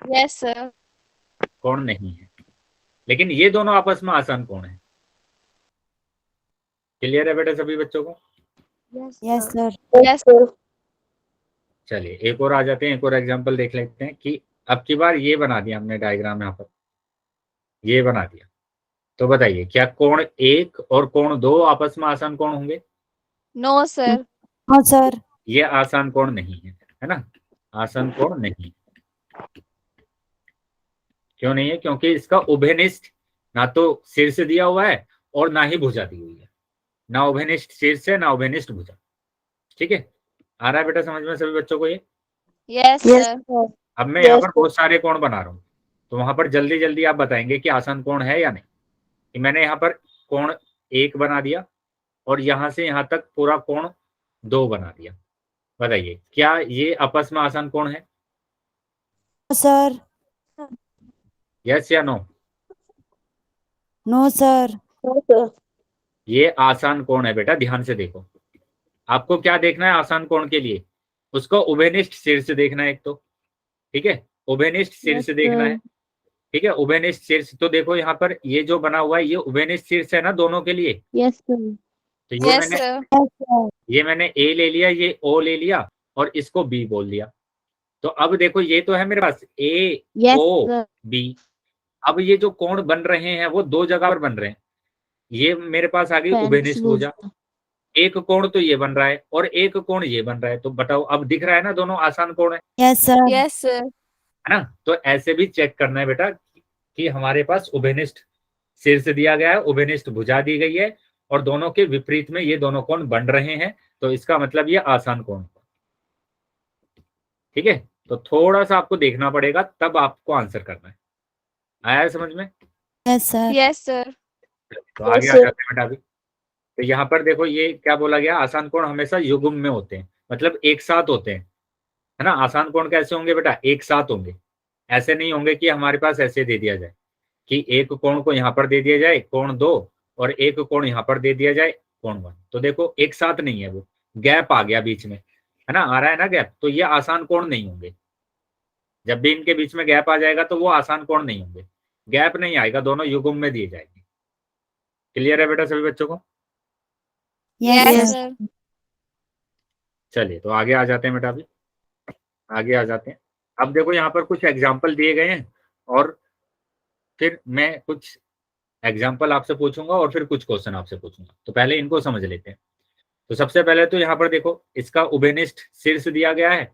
Yes, sir. कोण नहीं है, लेकिन ये दोनों आपस में आसान कोण है। क्लियर है बेटा सभी बच्चों को? Yes, sir. Yes, sir. चलिए एक और आ जाते हैं, एक और एग्जांपल देख लेते हैं कि अब की बार ये बना दिया हमने डायग्राम, यहाँ पर ये बना दिया। तो बताइए क्या कोण 1 और कोण 2 आपस में आसान कोण होंगे? No, sir. No, sir. ये आसान कोण नहीं है ना, आसान कोण नहीं। क्यों नहीं है? क्योंकि इसका उभयनिष्ठ ना तो शीर्ष दिया हुआ है और ना ही भुजा दी हुई है, ना उभयनिष्ठ शीर्ष है ना उभयनिष्ठ भुजा। ठीक है, आ रहा है बेटा समझ में सभी बच्चों को ये? Yes, Yes, sir. sir. अब मैं यहाँ पर बहुत सारे कोण बना रहा हूँ, तो वहां पर जल्दी जल्दी आप बताएंगे कि आसान कोण है या नहीं। कि मैंने यहाँ पर कोण 1 बना दिया और यहाँ से यहाँ तक पूरा कोण 2 बना दिया। बताइए क्या ये आपस में आसान कोण है? Sir. यस या no? No, sir. No, sir. ये आसान कोण है बेटा, ध्यान से देखो। आपको क्या देखना है आसान कोण के लिए? उसको उभयनिष्ठ शीर्ष देखना है एक तो, ठीक है, उभयनिष्ठ शीर्ष देखना है, ठीक है, उभयनिष्ठ शीर्ष। तो देखो यहाँ पर ये जो बना हुआ है ये उभयनिष्ठ शीर्ष है ना दोनों के लिए। Yes sir. तो ये यस मैंने सर। ये मैंने ए ले लिया, ये ओ ले लिया और इसको बी बोल दिया। तो अब देखो ये तो है मेरे पास ए यस ओ सर। बी। अब ये जो कोण बन रहे हैं वो दो जगह पर बन रहे हैं। ये मेरे पास आ गई उभयनिष्ठ भुजा। एक कोण तो ये बन रहा है और एक कोण ये बन रहा है। तो बताओ, अब दिख रहा है ना दोनों आसान कोण है यस सर। Yes sir. ना? तो ऐसे भी चेक करना है बेटा कि हमारे पास उभयनिष्ठ शीर्ष दिया गया है, उभयनिष्ठ भुजा दी गई है और दोनों के विपरीत में ये दोनों कोण बन रहे हैं। तो इसका मतलब ये आसान कोण, ठीक है। तो थोड़ा सा आपको देखना पड़ेगा तब आपको आंसर करना है। आया है समझ में? Yes sir. Yes sir. तो आगे आ जाते हैं बेटा अभी। तो यहाँ पर देखो ये क्या बोला गया, आसान कोण हमेशा युग्म में होते हैं, मतलब एक साथ होते हैं, है ना। आसान कोण कैसे होंगे बेटा? एक साथ होंगे। ऐसे नहीं होंगे कि हमारे पास ऐसे दे दिया जाए कि एक कोण को यहाँ पर दे दिया जाए कोण 2 और एक कोण यहाँ पर दे दिया जाए कोण 1। तो देखो एक साथ नहीं है, वो गैप आ गया बीच में, है ना, आ रहा है ना गैप। तो ये आसान कोण नहीं होंगे। जब भी इनके बीच में गैप आ जाएगा तो वो आसान कोण नहीं होंगे। गैप नहीं आएगा, दोनों युग्म में दिए जाएंगे। क्लियर है बेटा सभी बच्चों को? Yes sir. चलिए तो आगे आ जाते हैं बेटा। अभी आगे आ जाते हैं। अब देखो यहाँ पर कुछ एग्जाम्पल दिए गए हैं और फिर मैं कुछ एग्जाम्पल आपसे पूछूंगा और फिर कुछ क्वेश्चन आपसे पूछूंगा। तो पहले इनको समझ लेते हैं। तो सबसे पहले तो यहाँ पर देखो इसका उभयनिष्ठ शीर्ष दिया गया है,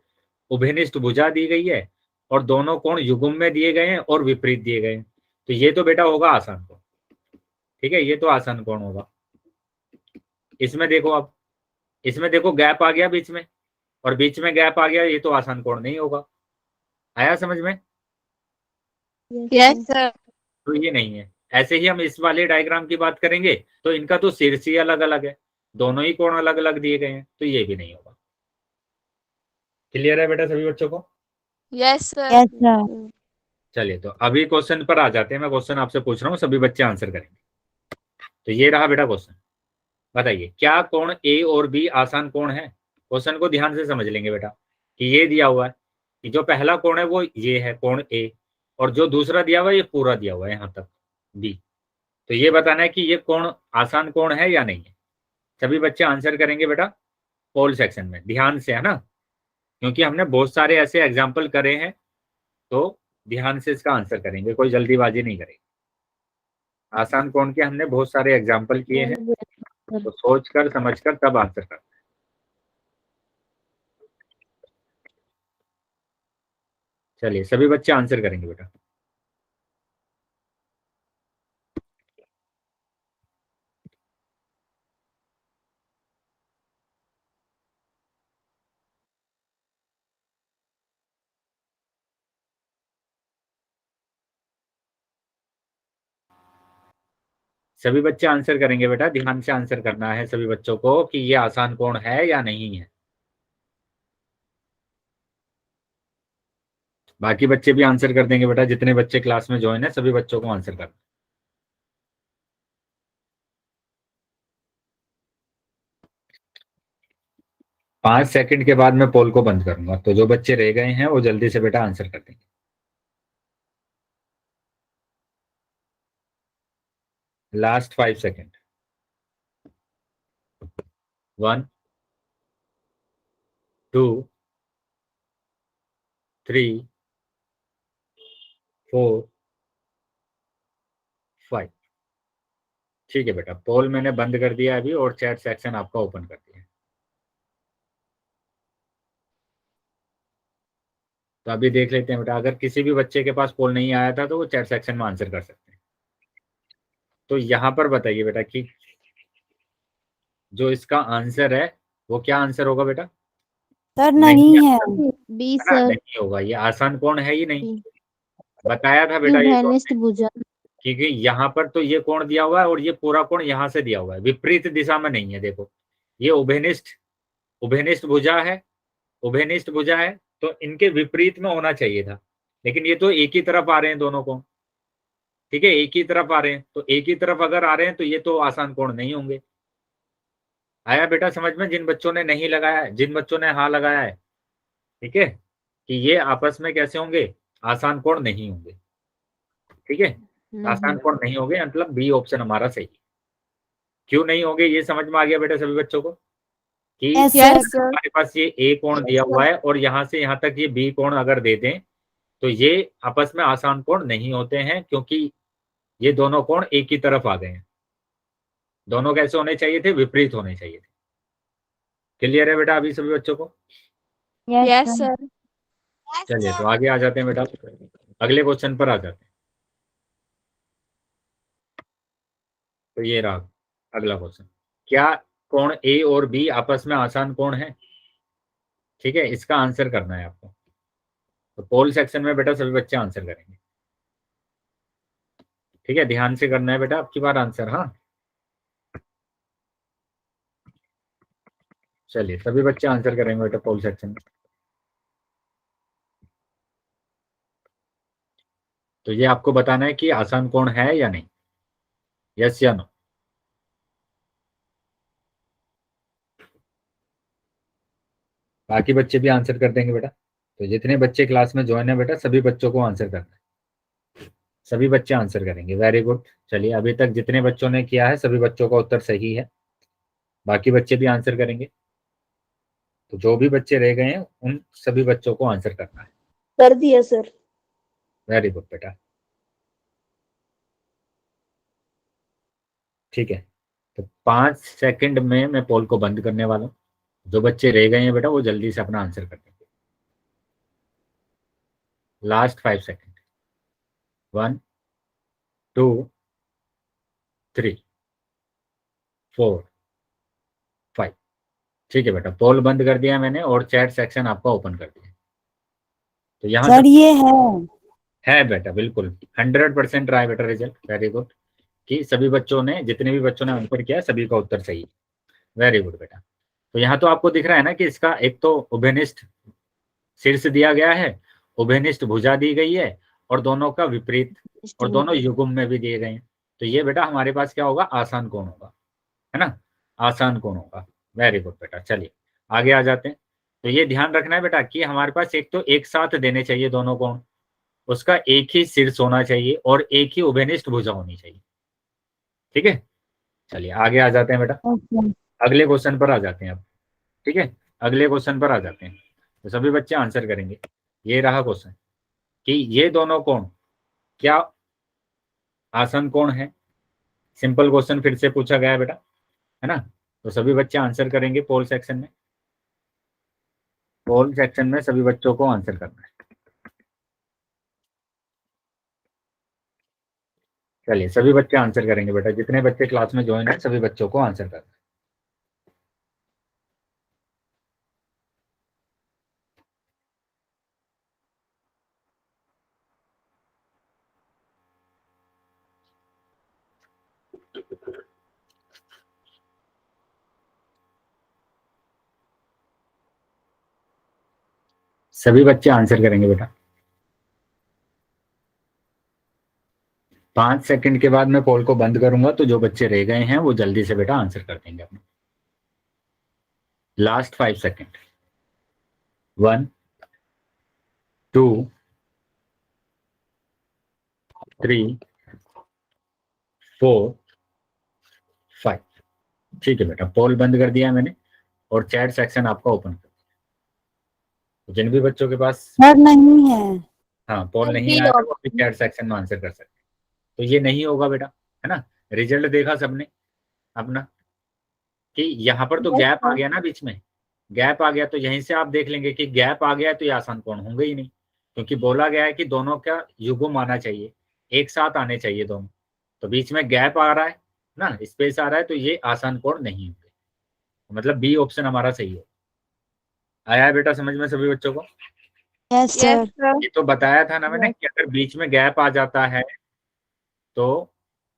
उभयनिष्ठ भुजा दी गई है और दोनों कोण युग्म में दिए गए हैं और विपरीत दिए गए हैं। तो ये तो बेटा होगा आसान कोण, ठीक है, ये तो आसान कोण होगा। इसमें देखो, अब इसमें देखो गैप आ गया बीच में और बीच में गैप आ गया, ये तो आसान कोण नहीं होगा। आया समझ में? Yes sir. तो ये नहीं है। ऐसे ही हम इस वाले डायग्राम की बात करेंगे तो इनका तो शीर्ष ही अलग अलग है, दोनों ही कोण अलग अलग दिए गए हैं, तो ये भी नहीं होगा। क्लियर है बेटा सभी बच्चों को? Yes sir. Yes sir. चलिए तो अभी क्वेश्चन पर आ जाते हैं। मैं क्वेश्चन आपसे पूछ रहा हूँ, सभी बच्चे आंसर करेंगे। तो ये रहा बेटा क्वेश्चन। बताइए क्या कोण ए और बी आसान कोण है? क्वेश्चन को ध्यान से समझ लेंगे बेटा कि ये दिया हुआ है कि जो पहला कोण है वो ये है कोण ए और जो दूसरा दिया हुआ है ये पूरा दिया हुआ है यहाँ तक बी। तो ये बताना है कि ये कोण आसान कोण है या नहीं है। सभी बच्चे आंसर करेंगे बेटा पोल सेक्शन में, ध्यान से, है ना, क्योंकि हमने बहुत सारे ऐसे एग्जाम्पल करे हैं। तो ध्यान से इसका आंसर करेंगे, कोई जल्दीबाजी नहीं करेंगे। आसान कोण के हमने बहुत सारे एग्जाम्पल किए हैं, तो सोच कर समझ कर तब आंसर करना है। चलिए सभी बच्चे आंसर करेंगे बेटा। सभी बच्चे आंसर करेंगे बेटा, ध्यान से आंसर करना है सभी बच्चों को कि ये आसान कोण है या नहीं है। बाकी बच्चे भी आंसर कर देंगे बेटा, जितने बच्चे क्लास में ज्वाइन है सभी बच्चों को आंसर करना। पांच सेकंड के बाद मैं पोल को बंद करूंगा, तो जो बच्चे रह गए हैं वो जल्दी से बेटा आंसर कर देंगे। Last 5 second. 1 2 3 4 5। ठीक है बेटा, पोल मैंने बंद कर दिया अभी और चैट सेक्शन आपका ओपन कर दिया। तो अभी देख लेते हैं बेटा, अगर किसी भी बच्चे के पास पोल नहीं आया था तो वो चैट सेक्शन में आंसर कर सकते हैं। तो यहाँ पर बताइए बेटा कि जो इसका आंसर है वो क्या आंसर होगा बेटा? सर नहीं है। बी है ना, सर। नहीं होगा, ये आसान कोण है ही नहीं। बताया था बेटा ये तो, उभयनिष्ठ भुजा। क्योंकि यहाँ पर तो ये कोण दिया हुआ है और ये पूरा कोण यहाँ से दिया हुआ है, विपरीत दिशा में नहीं है। देखो ये उभयनिष्ठ उभयनिष्ठ भुजा है, उभयनिष्ठ भुजा है, तो इनके विपरीत में होना चाहिए था, लेकिन ये तो एक ही तरफ आ रहे हैं दोनों कोण। ठीक है, एक ही तरफ आ रहे हैं, तो एक ही तरफ अगर आ रहे हैं तो ये तो आसान कोण नहीं होंगे। आया बेटा समझ में? जिन बच्चों ने नहीं लगाया, जिन बच्चों ने हाँ लगाया है, ठीक है, कि ये आपस में कैसे होंगे, आसान कोण नहीं होंगे। ठीक है, आसान कोण नहीं होंगे, मतलब बी ऑप्शन हमारा सही है। क्यों नहीं होंगे ये समझ में आ गया बेटा सभी बच्चों को, कि Yes, Yes, sir. sir. हमारे पास ये ए कोण दिया हुआ है और यहाँ से यहाँ तक ये बी कोण अगर दे दें तो ये आपस में आसान कोण नहीं होते हैं, क्योंकि ये दोनों कोण एक ही तरफ आ गए हैं। दोनों कैसे होने चाहिए थे, विपरीत होने चाहिए थे। क्लियर है बेटा अभी सभी बच्चों को? Yes, sir. चलिए तो आगे आ जाते हैं बेटा, अगले क्वेश्चन पर आ जाते हैं। तो ये रहा अगला क्वेश्चन, क्या कोण ए और बी आपस में आसान कोण है? ठीक है, इसका आंसर करना है आपको। तो पोल सेक्शन में बेटा सभी बच्चे आंसर करेंगे। ठीक है, ध्यान से करना है बेटा आपकी बार आंसर। हाँ चलिए सभी बच्चे आंसर करेंगे बेटा पोल सेक्शन में। तो ये आपको बताना है कि आसान कोण है या नहीं, यस या नो। बाकी बच्चे भी आंसर कर देंगे बेटा। तो जितने बच्चे क्लास में ज्वाइन है बेटा सभी बच्चों को आंसर करना है, सभी बच्चे आंसर करेंगे। Very good. चलिए अभी तक जितने बच्चों ने किया है सभी बच्चों का उत्तर सही है, बाकी बच्चे भी आंसर करेंगे। तो जो भी बच्चे रह गए हैं उन सभी बच्चों को आंसर करना है। कर दिया सर। वेरी गुड बेटा। ठीक है, तो 5 सेकंड में मैं पोल को बंद करने वाला हूँ। जो बच्चे रह गए हैं बेटा वो जल्दी से अपना आंसर कर देंगे। Last 5 second, 1 2 3 4 5। ठीक है बेटा, पोल बंद कर दिया मैंने और चैट सेक्शन आपका ओपन कर दिया। तो यहाँ सर ये है बेटा, बिल्कुल 100% रहा है बेटा रिजल्ट। वेरी गुड, कि सभी बच्चों ने, जितने भी बच्चों ने आंसर किया सभी का उत्तर सही है। वेरी गुड बेटा। तो यहाँ तो आपको दिख रहा है ना कि इसका एक तो उभयनिष्ठ शीर्ष दिया गया है, उभयनिष्ठ भुजा दी गई है और दोनों का विपरीत और दोनों युग्म में भी दिए गए हैं। तो ये बेटा हमारे पास क्या होगा, आसान कोण होगा, है ना, आसान कोण होगा। वेरी गुड बेटा। चलिए आगे आ जाते हैं। तो ये ध्यान रखना है बेटा कि हमारे पास एक तो एक साथ देने चाहिए दोनों कोण, उसका एक ही शीर्ष होना चाहिए और एक ही उभयनिष्ठ भुजा होनी चाहिए। ठीक है, चलिए आगे आ जाते हैं बेटा, अगले क्वेश्चन पर आ जाते हैं अब। ठीक है, अगले क्वेश्चन पर आ जाते हैं। तो सभी बच्चे आंसर करेंगे। ये रहा क्वेश्चन कि ये दोनों कोण क्या आसन कोण है। सिंपल क्वेश्चन फिर से पूछा गया है बेटा, है ना। तो सभी बच्चे आंसर करेंगे पोल सेक्शन में। पोल सेक्शन में सभी बच्चों को आंसर करना है। चलिए सभी बच्चे आंसर करेंगे बेटा, जितने बच्चे क्लास में ज्वाइन है सभी बच्चों को आंसर करना है। सभी बच्चे आंसर करेंगे बेटा। 5 सेकंड के बाद मैं पोल को बंद करूंगा, तो जो बच्चे रह गए हैं वो जल्दी से बेटा आंसर कर देंगे अपना। Last 5 second, 1 2 3 4 5। ठीक है बेटा, पोल बंद कर दिया मैंने और चैट सेक्शन आपका ओपन कर दिया। तो जिन भी बच्चों के पास सर नहीं है। हाँ पोल नहीं अभी आया और- वो भी चैट सेक्शन में आंसर कर सकते हैं। तो ये नहीं होगा बेटा, है ना। रिजल्ट देखा सबने अपना कि यहाँ पर तो Yes, गैप आ sir. गया ना, बीच में गैप आ गया, तो यहीं से आप देख लेंगे कि गैप आ गया तो ये आसान कोण होंगे ही नहीं, क्योंकि बोला गया है कि दोनों का युग्म आना चाहिए, एक साथ आने चाहिए दोनों। तो बीच में गैप आ रहा है ना, स्पेस आ रहा है, तो ये आसान कोण नहीं होंगे। मतलब बी ऑप्शन हमारा सही है। आया है बेटा समझ में सभी बच्चों को? Yes Yes, sir. sir. ये तो बताया था ना मैंने कि अगर बीच में गैप आ जाता है तो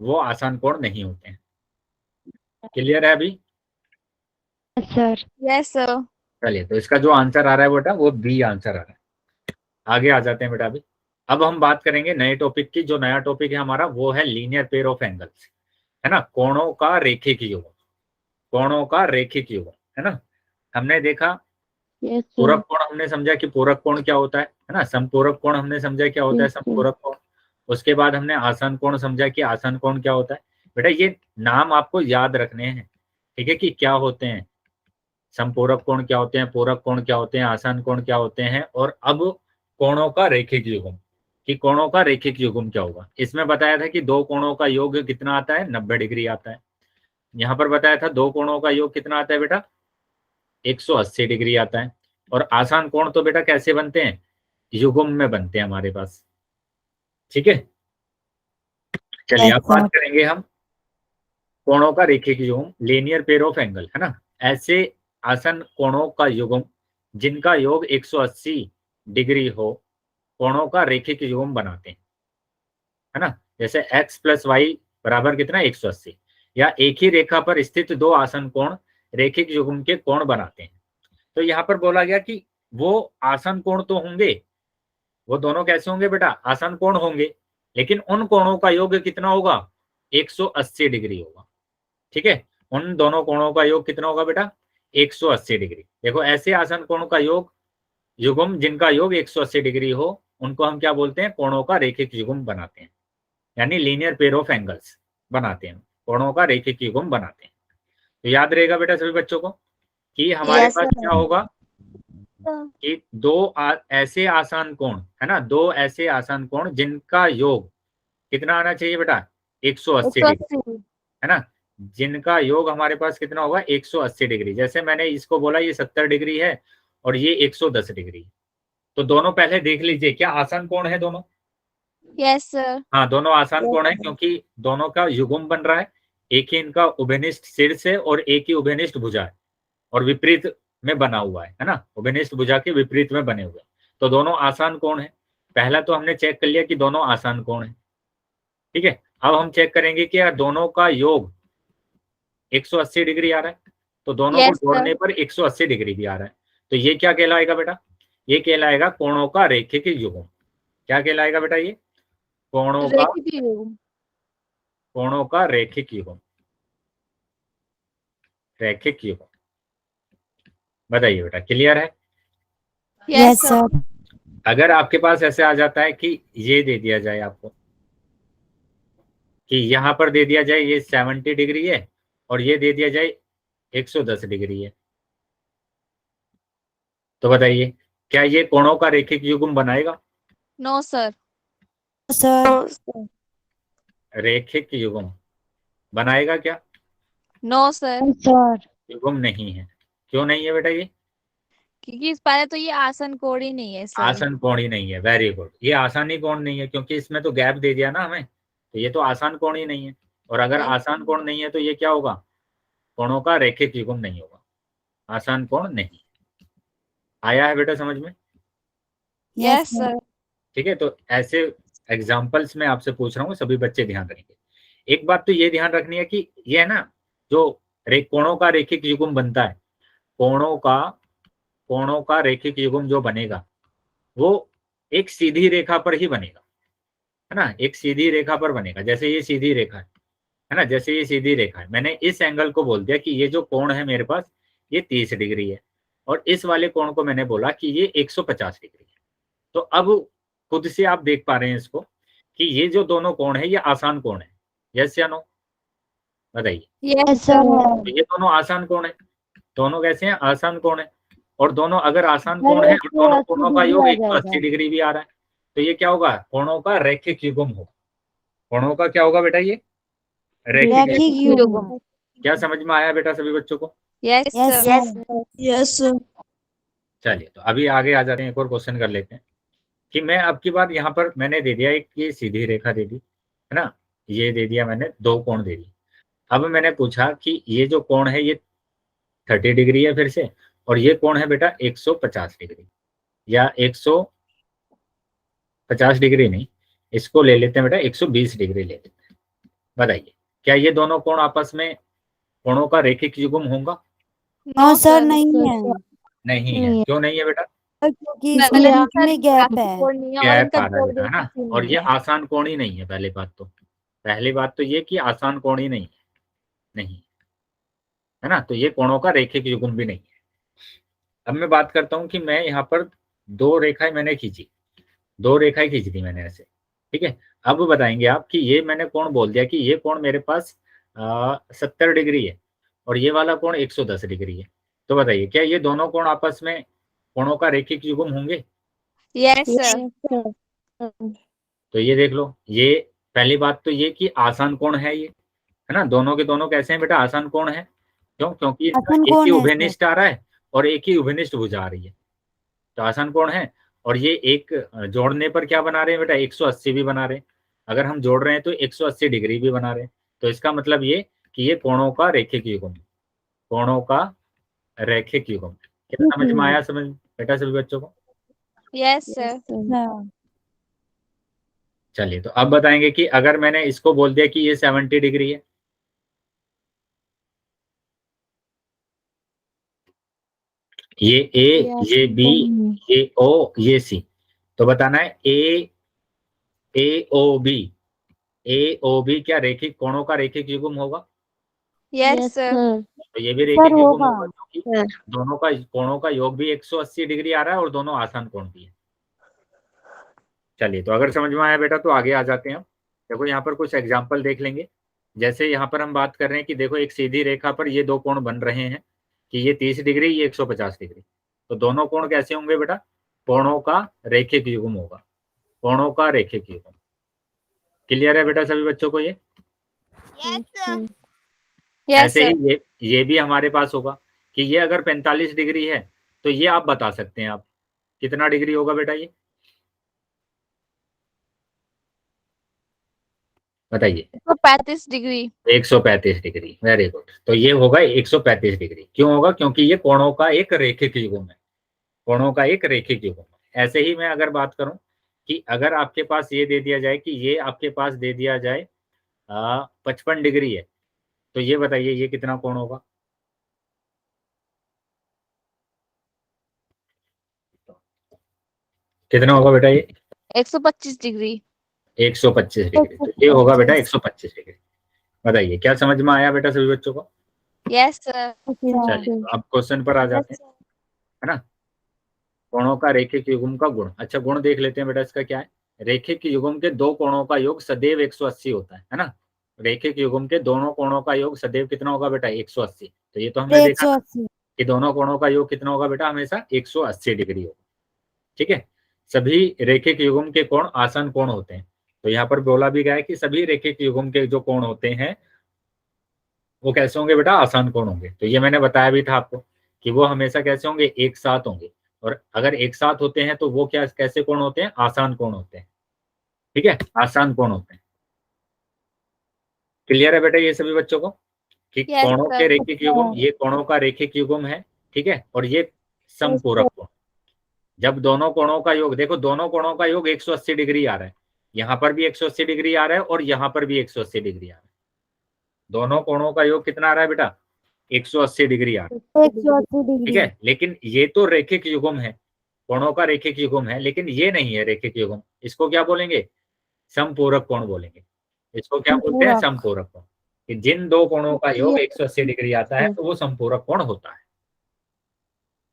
वो आसान कोण नहीं होते हैं। क्लियर है अभी? Sir Yes, sir. चलिए तो इसका जो आंसर आ रहा है बेटा वो बी आंसर आ रहा है। आगे आ जाते हैं बेटा अभी। अब हम बात करेंगे नए टॉपिक की। जो नया टॉपिक है हमारा वो है लीनियर पेयर ऑफ एंगल्स, है ना, कोणों का रैखिक युग्म, कोणों का रैखिक युग्म, है ना। हमने देखा यस पूरक सर। कोण, हमने समझा कि पूरक कोण क्या होता है ना। समपूरक कोण हमने समझा क्या होता है, यस सर। समपूरक कोण। उसके बाद हमने आसन कोण समझा कि आसन कोण क्या होता है। बेटा ये नाम आपको याद रखने हैं, ठीक है, कि क्या होते हैं, समपूरक कोण क्या होते हैं, पूरक कोण क्या होते हैं, आसन कोण क्या होते हैं। और अब कोणों का रैखिक युग्म, कि कोणों का रैखिक युग्म क्या होगा। इसमें बताया था कि दो कोणों का योग कितना आता है, 90 डिग्री आता है। यहाँ पर बताया था दो कोणों का योग कितना आता है बेटा, 180 डिग्री आता है। और आसान कोण तो बेटा कैसे बनते हैं, युग्म में बनते हैं हमारे पास, ठीक है। चलिए अब बात करेंगे हम कोणों का रैखिक युग्म, लीनियर पेयर ऑफ एंगल, है ना। ऐसे आसन कोणों का युग्म जिनका योग 180 डिग्री हो, कोणों का रैखिक युग्म बनाते हैं, है ना। जैसे x प्लस वाई बराबर कितना, 180, या एक ही रेखा पर स्थित दो आसन कोण रैखिक युग्म के कोण बनाते हैं। तो यहाँ पर बोला गया कि वो आसन कोण तो होंगे, वो दोनों कैसे होंगे बेटा, आसन कोण होंगे, लेकिन उन कोणों का योग कितना होगा, 180 डिग्री होगा, ठीक है। उन दोनों कोणों का योग कितना होगा बेटा, 180 डिग्री। देखो ऐसे आसन कोणों का योग, युग्म जिनका योग 180 डिग्री हो, उनको हम क्या बोलते हैं, कोणों का रैखिक युग्म बनाते हैं, यानी लीनियर पेयर ऑफ एंगल्स बनाते हैं, कोणों का रैखिक युग्म बनाते हैं। तो याद रहेगा बेटा सभी बच्चों को कि हमारे Yes, पास sir. क्या होगा, कि ऐसे आसान कोण, है ना, दो ऐसे आसान कोण जिनका योग कितना आना चाहिए बेटा, 180 डिग्री, 180। है ना। जिनका योग हमारे पास कितना होगा, 180 डिग्री। जैसे मैंने इसको बोला ये 70 डिग्री है और ये 110 डिग्री, तो दोनों पहले देख लीजिए क्या आसान कोण है दोनों। Yes sir. हाँ दोनों आसान कोण है, क्योंकि दोनों का युग्म बन रहा है। एक ही इनका उभयनिष्ठ शीर्ष है और एक ही उभयनिष्ठ भुजा है, और विपरीत में बना हुआ है ना, उभयनिष्ठ भुजा के विपरीत में बने हुए, तो दोनों आसान कोण है। पहला तो हमने चेक कर लिया कि दोनों आसान कोण है, ठीक है। अब हम चेक करेंगे कि यार दोनों का योग 180 डिग्री आ रहा है, तो दोनों को यस सर। जोड़ने पर 180 डिग्री भी आ रहा है। तो ये क्या कहलाएगा बेटा, ये कहलाएगा कोणों का रैखिक युग्म। क्या कहलाएगा बेटा, ये कोणों का, रैखिक युग्म। कोणों का रैखिक युग्म, रैखिक युग्म। बताइए बेटा, क्लियर है। Yes sir. अगर आपके पास ऐसे आ जाता है कि ये दे दिया जाए आपको, कि यहाँ पर दे दिया जाए ये 70 डिग्री है और ये दे दिया जाए 110 डिग्री है, तो बताइए क्या ये कोणों का रैखिक युग्म बनाएगा। No sir. No, sir. रैखिक युग्म बनाएगा क्या, नो सर। सर। युग्म नहीं है। क्यों नहीं है बेटा, ये क्योंकि इस पहले तो ये आसन कोण ही नहीं है सर। आसान कोण ही नहीं है। वेरी गुड, ये आसानी कोण नहीं है, क्योंकि इसमें तो गैप दे दिया ना हमें, तो ये तो आसान कोण ही नहीं है। और अगर Yes. आसान कोण नहीं है तो ये क्या होगा, कोणों का रैखिक युग्म नहीं होगा, आसान कोण नहीं। आया है बेटा समझ में। Yes sir. ठीक है, तो ऐसे एग्जाम्पल्स में आपसे पूछ रहा हूँ, सभी बच्चे ध्यान रखेंगे। एक बात तो ये ध्यान रखनी है कि ये है ना, जो कोणों का रैखिक युग्म बनता है, कोणों का रैखिक युग्म जो बनेगा वो एक सीधी रेखा पर ही बनेगा, है ना, एक सीधी रेखा पर बनेगा। जैसे ये सीधी रेखा है ना, जैसे ये सीधी रेखा है, मैंने इस एंगल को बोल दिया कि ये जो कोण है मेरे पास ये 30 डिग्री है, और इस वाले कोण को मैंने बोला कि ये 150 डिग्री है। तो अब खुद से आप देख पा रहे हैं इसको कि ये जो दोनों कोण है ये आसान कोण है, यस या नो, बताइए। Yes sir. तो ये दोनों आसान कोण है, दोनों कैसे हैं, आसान कोण है। और दोनों अगर आसान कोण है और दोनों कोणों का योग 180 डिग्री भी आ रहा है, तो ये क्या होगा, कोणों का रैखिक युग्म होगा। कोणों का क्या होगा बेटा, ये रैखिक युग्म। युग्म। क्या समझ में आया बेटा सभी बच्चों को। Yes sir. Yes, sir. चलिए तो अभी आगे आ जाते हैं, एक और क्वेश्चन कर लेते हैं कि मैं अब की बात यहाँ पर मैंने दे दिया एक ये सीधी रेखा दे दी, है ना, ये दे दिया मैंने, दो कोण दे दिए। अब मैंने पूछा कि ये जो कोण है ये 30 डिग्री है फिर से, और ये कोण है बेटा 150 डिग्री, या 150 डिग्री नहीं, इसको ले लेते हैं बेटा 120 डिग्री ले लेते हैं। बताइए क्या ये दोनों कोण आपस में कोणों का रैखिक युग्म होगा। No sir. नहीं है। नहीं है। क्यों नहीं है बेटा, क्योंकि नहीं, इसकी सर, लेंथ में गैप है। कोण नहीं है और गैप इनका आ रहा है बेटा, है जोड़ ना। भी और नहीं ये है। आसान कोण ही नहीं है। पहली बात तो ये कि आसान कोण ही नहीं है, नहीं, है ना। तो ये कोणों का रेखिक युग्म भी नहीं है। अब मैं बात करता हूं कि मैं यहाँ पर दो रेखाएं मैंने खींची, दो रेखाएं खींची थी मैंने ऐसे, ठीक है। अब बताएंगे आप कि ये मैंने कोण बोल दिया कि ये कोण मेरे पास 70 डिग्री है और ये वाला कोण 110 डिग्री है। तो बताइए क्या ये दोनों कोण आपस में कोणों का रेखिक युग्म होंगे? Yes sir. तो ये देख लो, ये पहली बात तो ये कि आसान कोण है ये, है ना। दोनों के दोनों कैसे हैं बेटा? आसान कोण है। क्यों? क्योंकि इसका आसान एक ही कोण है सर। उभयनिष्ठ आ रहा है और एक ही उभयनिष्ठ भुजा आ रही है, तो आसान कोण है। और ये एक जोड़ने पर क्या बना रहे हैं बेटा? 180 भी बना रहे हैं। अगर हम जोड़ रहे हैं तो 180 डिग्री भी बना रहे हैं। तो इसका मतलब ये कि ये कोणों का रेखिक युग्म है, कोणों का रैखिक युग्म। क्या समझ में आया समझ बेटा सभी बच्चों को? Yes sir. हाँ। चलिए, तो अब बताएंगे कि अगर मैंने इसको बोल दिया कि ये 70 डिग्री है, ये ए, ये बी, ये ओ, ये सी, तो बताना है ए ओ बी, ए ओ बी क्या रेखिक कोणों का रेखिक युग्म होगा? Yes sir. तो ये भी सर रेखिक युग्म होगा। होगा क्योंकि दोनों का कोणों का योग भी 180 डिग्री आ रहा है और दोनों आसान कोण भी है। चलिए, तो अगर समझ में आया बेटा तो आगे आ जाते हैं हम। देखो यहाँ पर कुछ एग्जाम्पल देख लेंगे। जैसे यहाँ पर हम बात कर रहे हैं कि देखो एक सीधी रेखा पर ये दो कोण बन रहे हैं कि ये 30 डिग्री, ये 150 डिग्री। तो दोनों कोण कैसे होंगे बेटा? कोणों का रेखिक युग्म होगा, कोणों का रेखिक युग्म। क्लियर है बेटा सभी बच्चों को ये? यस ऐसे सर। ही ये भी हमारे पास होगा कि ये अगर 45 डिग्री है तो ये आप बता सकते हैं आप कितना डिग्री होगा बेटा? ये बताइए। 135 डिग्री। 135 degree, very good. तो ये होगा 135 डिग्री। क्यों होगा? क्योंकि ये कोणों का एक रेखिक युग्म है, कोणों का एक रेखिक युग्म है। ऐसे ही मैं अगर बात करूं कि अगर आपके पास ये दे दिया जाए कि ये आपके पास दे दिया जाए 55 डिग्री है, तो ये बताइए ये कितना कोण होगा? कितना होगा बेटा ये? 125 डिग्री। 125 डिग्री। तो ये होगा बेटा 125 डिग्री। बताइए क्या समझ में आया बेटा सभी बच्चों को? Yes sir. चलिए, तो अब क्वेश्चन पर आ जाते हैं, है ना। कोणों का रेखिक युग्म का गुण। अच्छा, गुण देख लेते हैं बेटा इसका क्या है। रेखिक युग्म के दो कोणों का योग सदैव 180 होता है ना। रेखिक युग्म के दोनों कोणों का योग सदैव कितना होगा बेटा? 180। तो ये तो हमने देखा ना 180। कि दोनों कोणों का योग कितना होगा बेटा? हमेशा 180 डिग्री होगा, ठीक है। सभी रेखिक युग्म के कोण आसान कोण होते हैं। तो यहाँ पर बोला भी गया है कि सभी रेखिक युग्म के जो कोण होते हैं वो कैसे होंगे बेटा? आसान कोण होंगे। तो ये मैंने बताया भी था आपको कि वो हमेशा कैसे होंगे? एक साथ होंगे। और अगर एक साथ होते हैं तो वो क्या कैसे कोण होते हैं? आसान कोण होते हैं, ठीक है, आसान कोण होते हैं। क्लियर है बेटा ये सभी बच्चों को कि यस कोणों के सर। रेखिक युग्म, ये कोणों का रेखिक युग्म है, ठीक है। और ये समपूरक कोण, जब दोनों कोणों का योग, देखो दोनों कोणों का योग 180 डिग्री आ रहा है, यहाँ पर भी 180 डिग्री आ रहा है और यहाँ पर भी 180 डिग्री आ रहा है। दोनों कोणों का योग कितना आ रहा है बेटा? 180 डिग्री आ रहा है, 180 ठीक डिग्री। है। लेकिन ये तो रेखिक युग्म है, कोणों का रेखिक युग्म है, लेकिन ये नहीं है रेखिक युग्म। इसको क्या बोलेंगे? समपूरक कोण बोलेंगे। इसको क्या बोलते हैं? पूरक। समपूरक कोण। कि जिन दो कोणों का योग 180 डिग्री आता है तो वो समपूरक कोण होता है,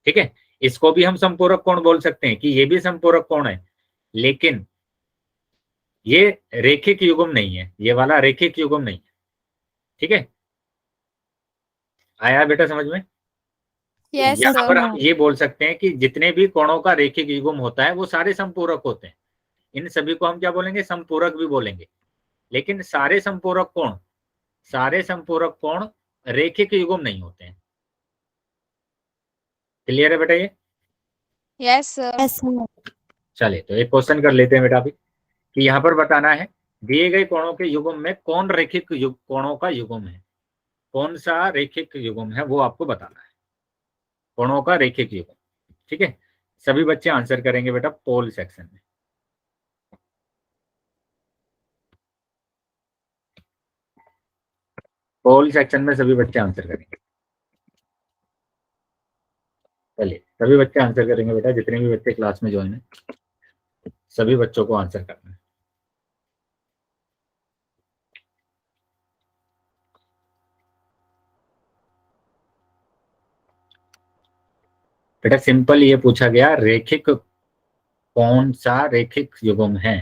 ठीक है। इसको भी हम समपूरक कोण बोल सकते हैं कि ये भी समपूरक कोण है, लेकिन ये रेखिक युग्म नहीं है, ये वाला रेखिक युग्म नहीं है, ठीक है। आया बेटा समझ में? यस यहाँ पर सर। हम ये बोल सकते हैं कि जितने भी कोणों का रेखिक युग्म होता है वो सारे समपूरक होते हैं। इन सभी को हम क्या बोलेंगे? समपूरक भी बोलेंगे। लेकिन सारे संपूरक कोण रेखिक युग्म नहीं होते हैं। क्लियर है बेटा ये? Yes sir. चलिए, तो एक क्वेश्चन कर लेते हैं बेटा अभी कि यहाँ पर बताना है दिए गए कोणों के युग्म में कौन रेखिक कोणों का युग्म है, कौन सा रेखिक युग्म है वो आपको बताना है, कोणों का रेखिक युग्म, ठीक है। सभी बच्चे आंसर करेंगे बेटा पोल सेक्शन में। पोल सेक्शन में सभी बच्चे आंसर करेंगे। चलिए, सभी बच्चे आंसर करेंगे बेटा, जितने भी बच्चे क्लास में ज्वाइन है सभी बच्चों को आंसर करना है। बेटा सिंपल ये पूछा गया, रेखिक कौन सा रेखिक युग्म है,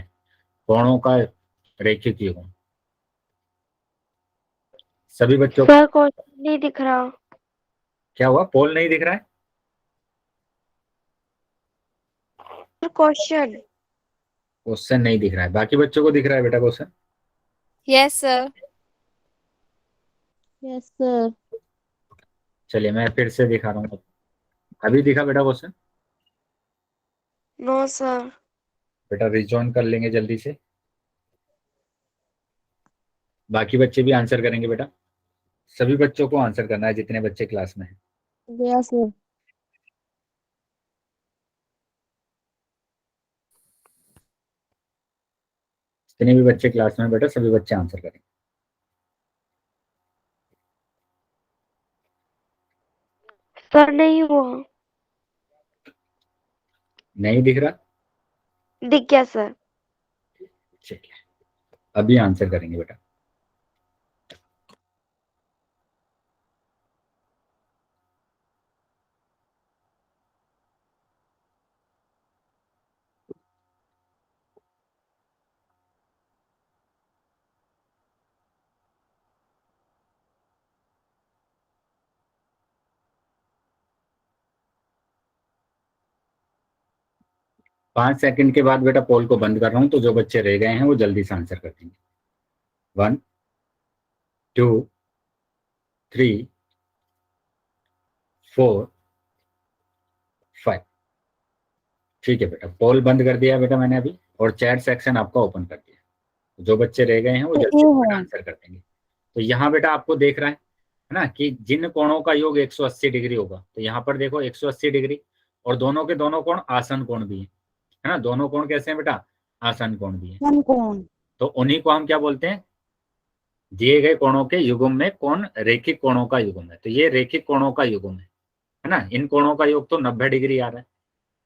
कोणों का रेखिक युग्म। सभी बच्चों को सर क्वेश्चन नहीं दिख रहा। क्या हुआ, पोल नहीं दिख रहा है? क्वेश्चन क्वेश्चन नहीं दिख रहा है, बाकी बच्चों को दिख रहा है बेटा question? Yes sir. Yes sir. चलिए मैं फिर से दिखा रहा हूँ। अभी दिखा बेटा क्वेश्चन? No sir. बेटा रिजॉइन कर लेंगे जल्दी से, बाकी बच्चे भी आंसर करेंगे बेटा। सभी बच्चों को आंसर करना है जितने बच्चे क्लास में हैं। Yes sir. जितने भी बच्चे क्लास में हैं बेटा सभी बच्चे आंसर करेंगे। सर नहीं हुआ। नहीं दिख रहा? दिख गया सर। ठीक है, अभी आंसर करेंगे बेटा। पांच सेकंड के बाद बेटा पोल को बंद कर रहा हूं, तो जो बच्चे रह गए हैं वो जल्दी से आंसर कर देंगे। 1 2 3 4 5। ठीक है बेटा, पोल बंद कर दिया बेटा मैंने अभी, और चैट सेक्शन आपका ओपन कर दिया। जो बच्चे रह गए हैं वो जल्दी से आंसर कर देंगे। तो यहाँ बेटा आपको देख रहा है ना कि जिन कोणों का योग 180 डिग्री होगा, तो यहाँ पर देखो 180 डिग्री, और दोनों के दोनों कोण आसन कोण भी है ना। दोनों कोण कैसे हैं बेटा? आसन कोण भी है। कौन? तो उन्हीं को हम क्या बोलते हैं? दिए गए कोणों के युग्म में कौन रेखिक कोणों का युग्म है, तो ये रेखिक कोणों का युग्म है ना। इन कोणों का योग तो 90 डिग्री आ रहा है,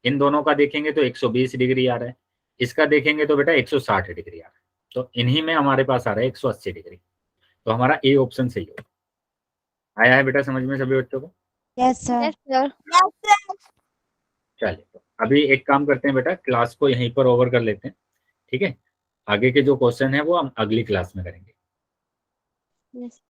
इन दोनों का देखेंगे तो 120 डिग्री आ रहा है, इसका देखेंगे तो बेटा 160 डिग्री आ रहा है। तो इन्हीं में हमारे पास आ रहा है 180 डिग्री। तो हमारा ए ऑप्शन सही होगा। आया है बेटा समझ में सभी बच्चों को? Yes sir. Yes sir. चलिए, तो अभी एक काम करते हैं बेटा, क्लास को यहीं पर ओवर कर लेते हैं। ठीक है, आगे के जो क्वेश्चन है वो हम अगली क्लास में करेंगे। यस।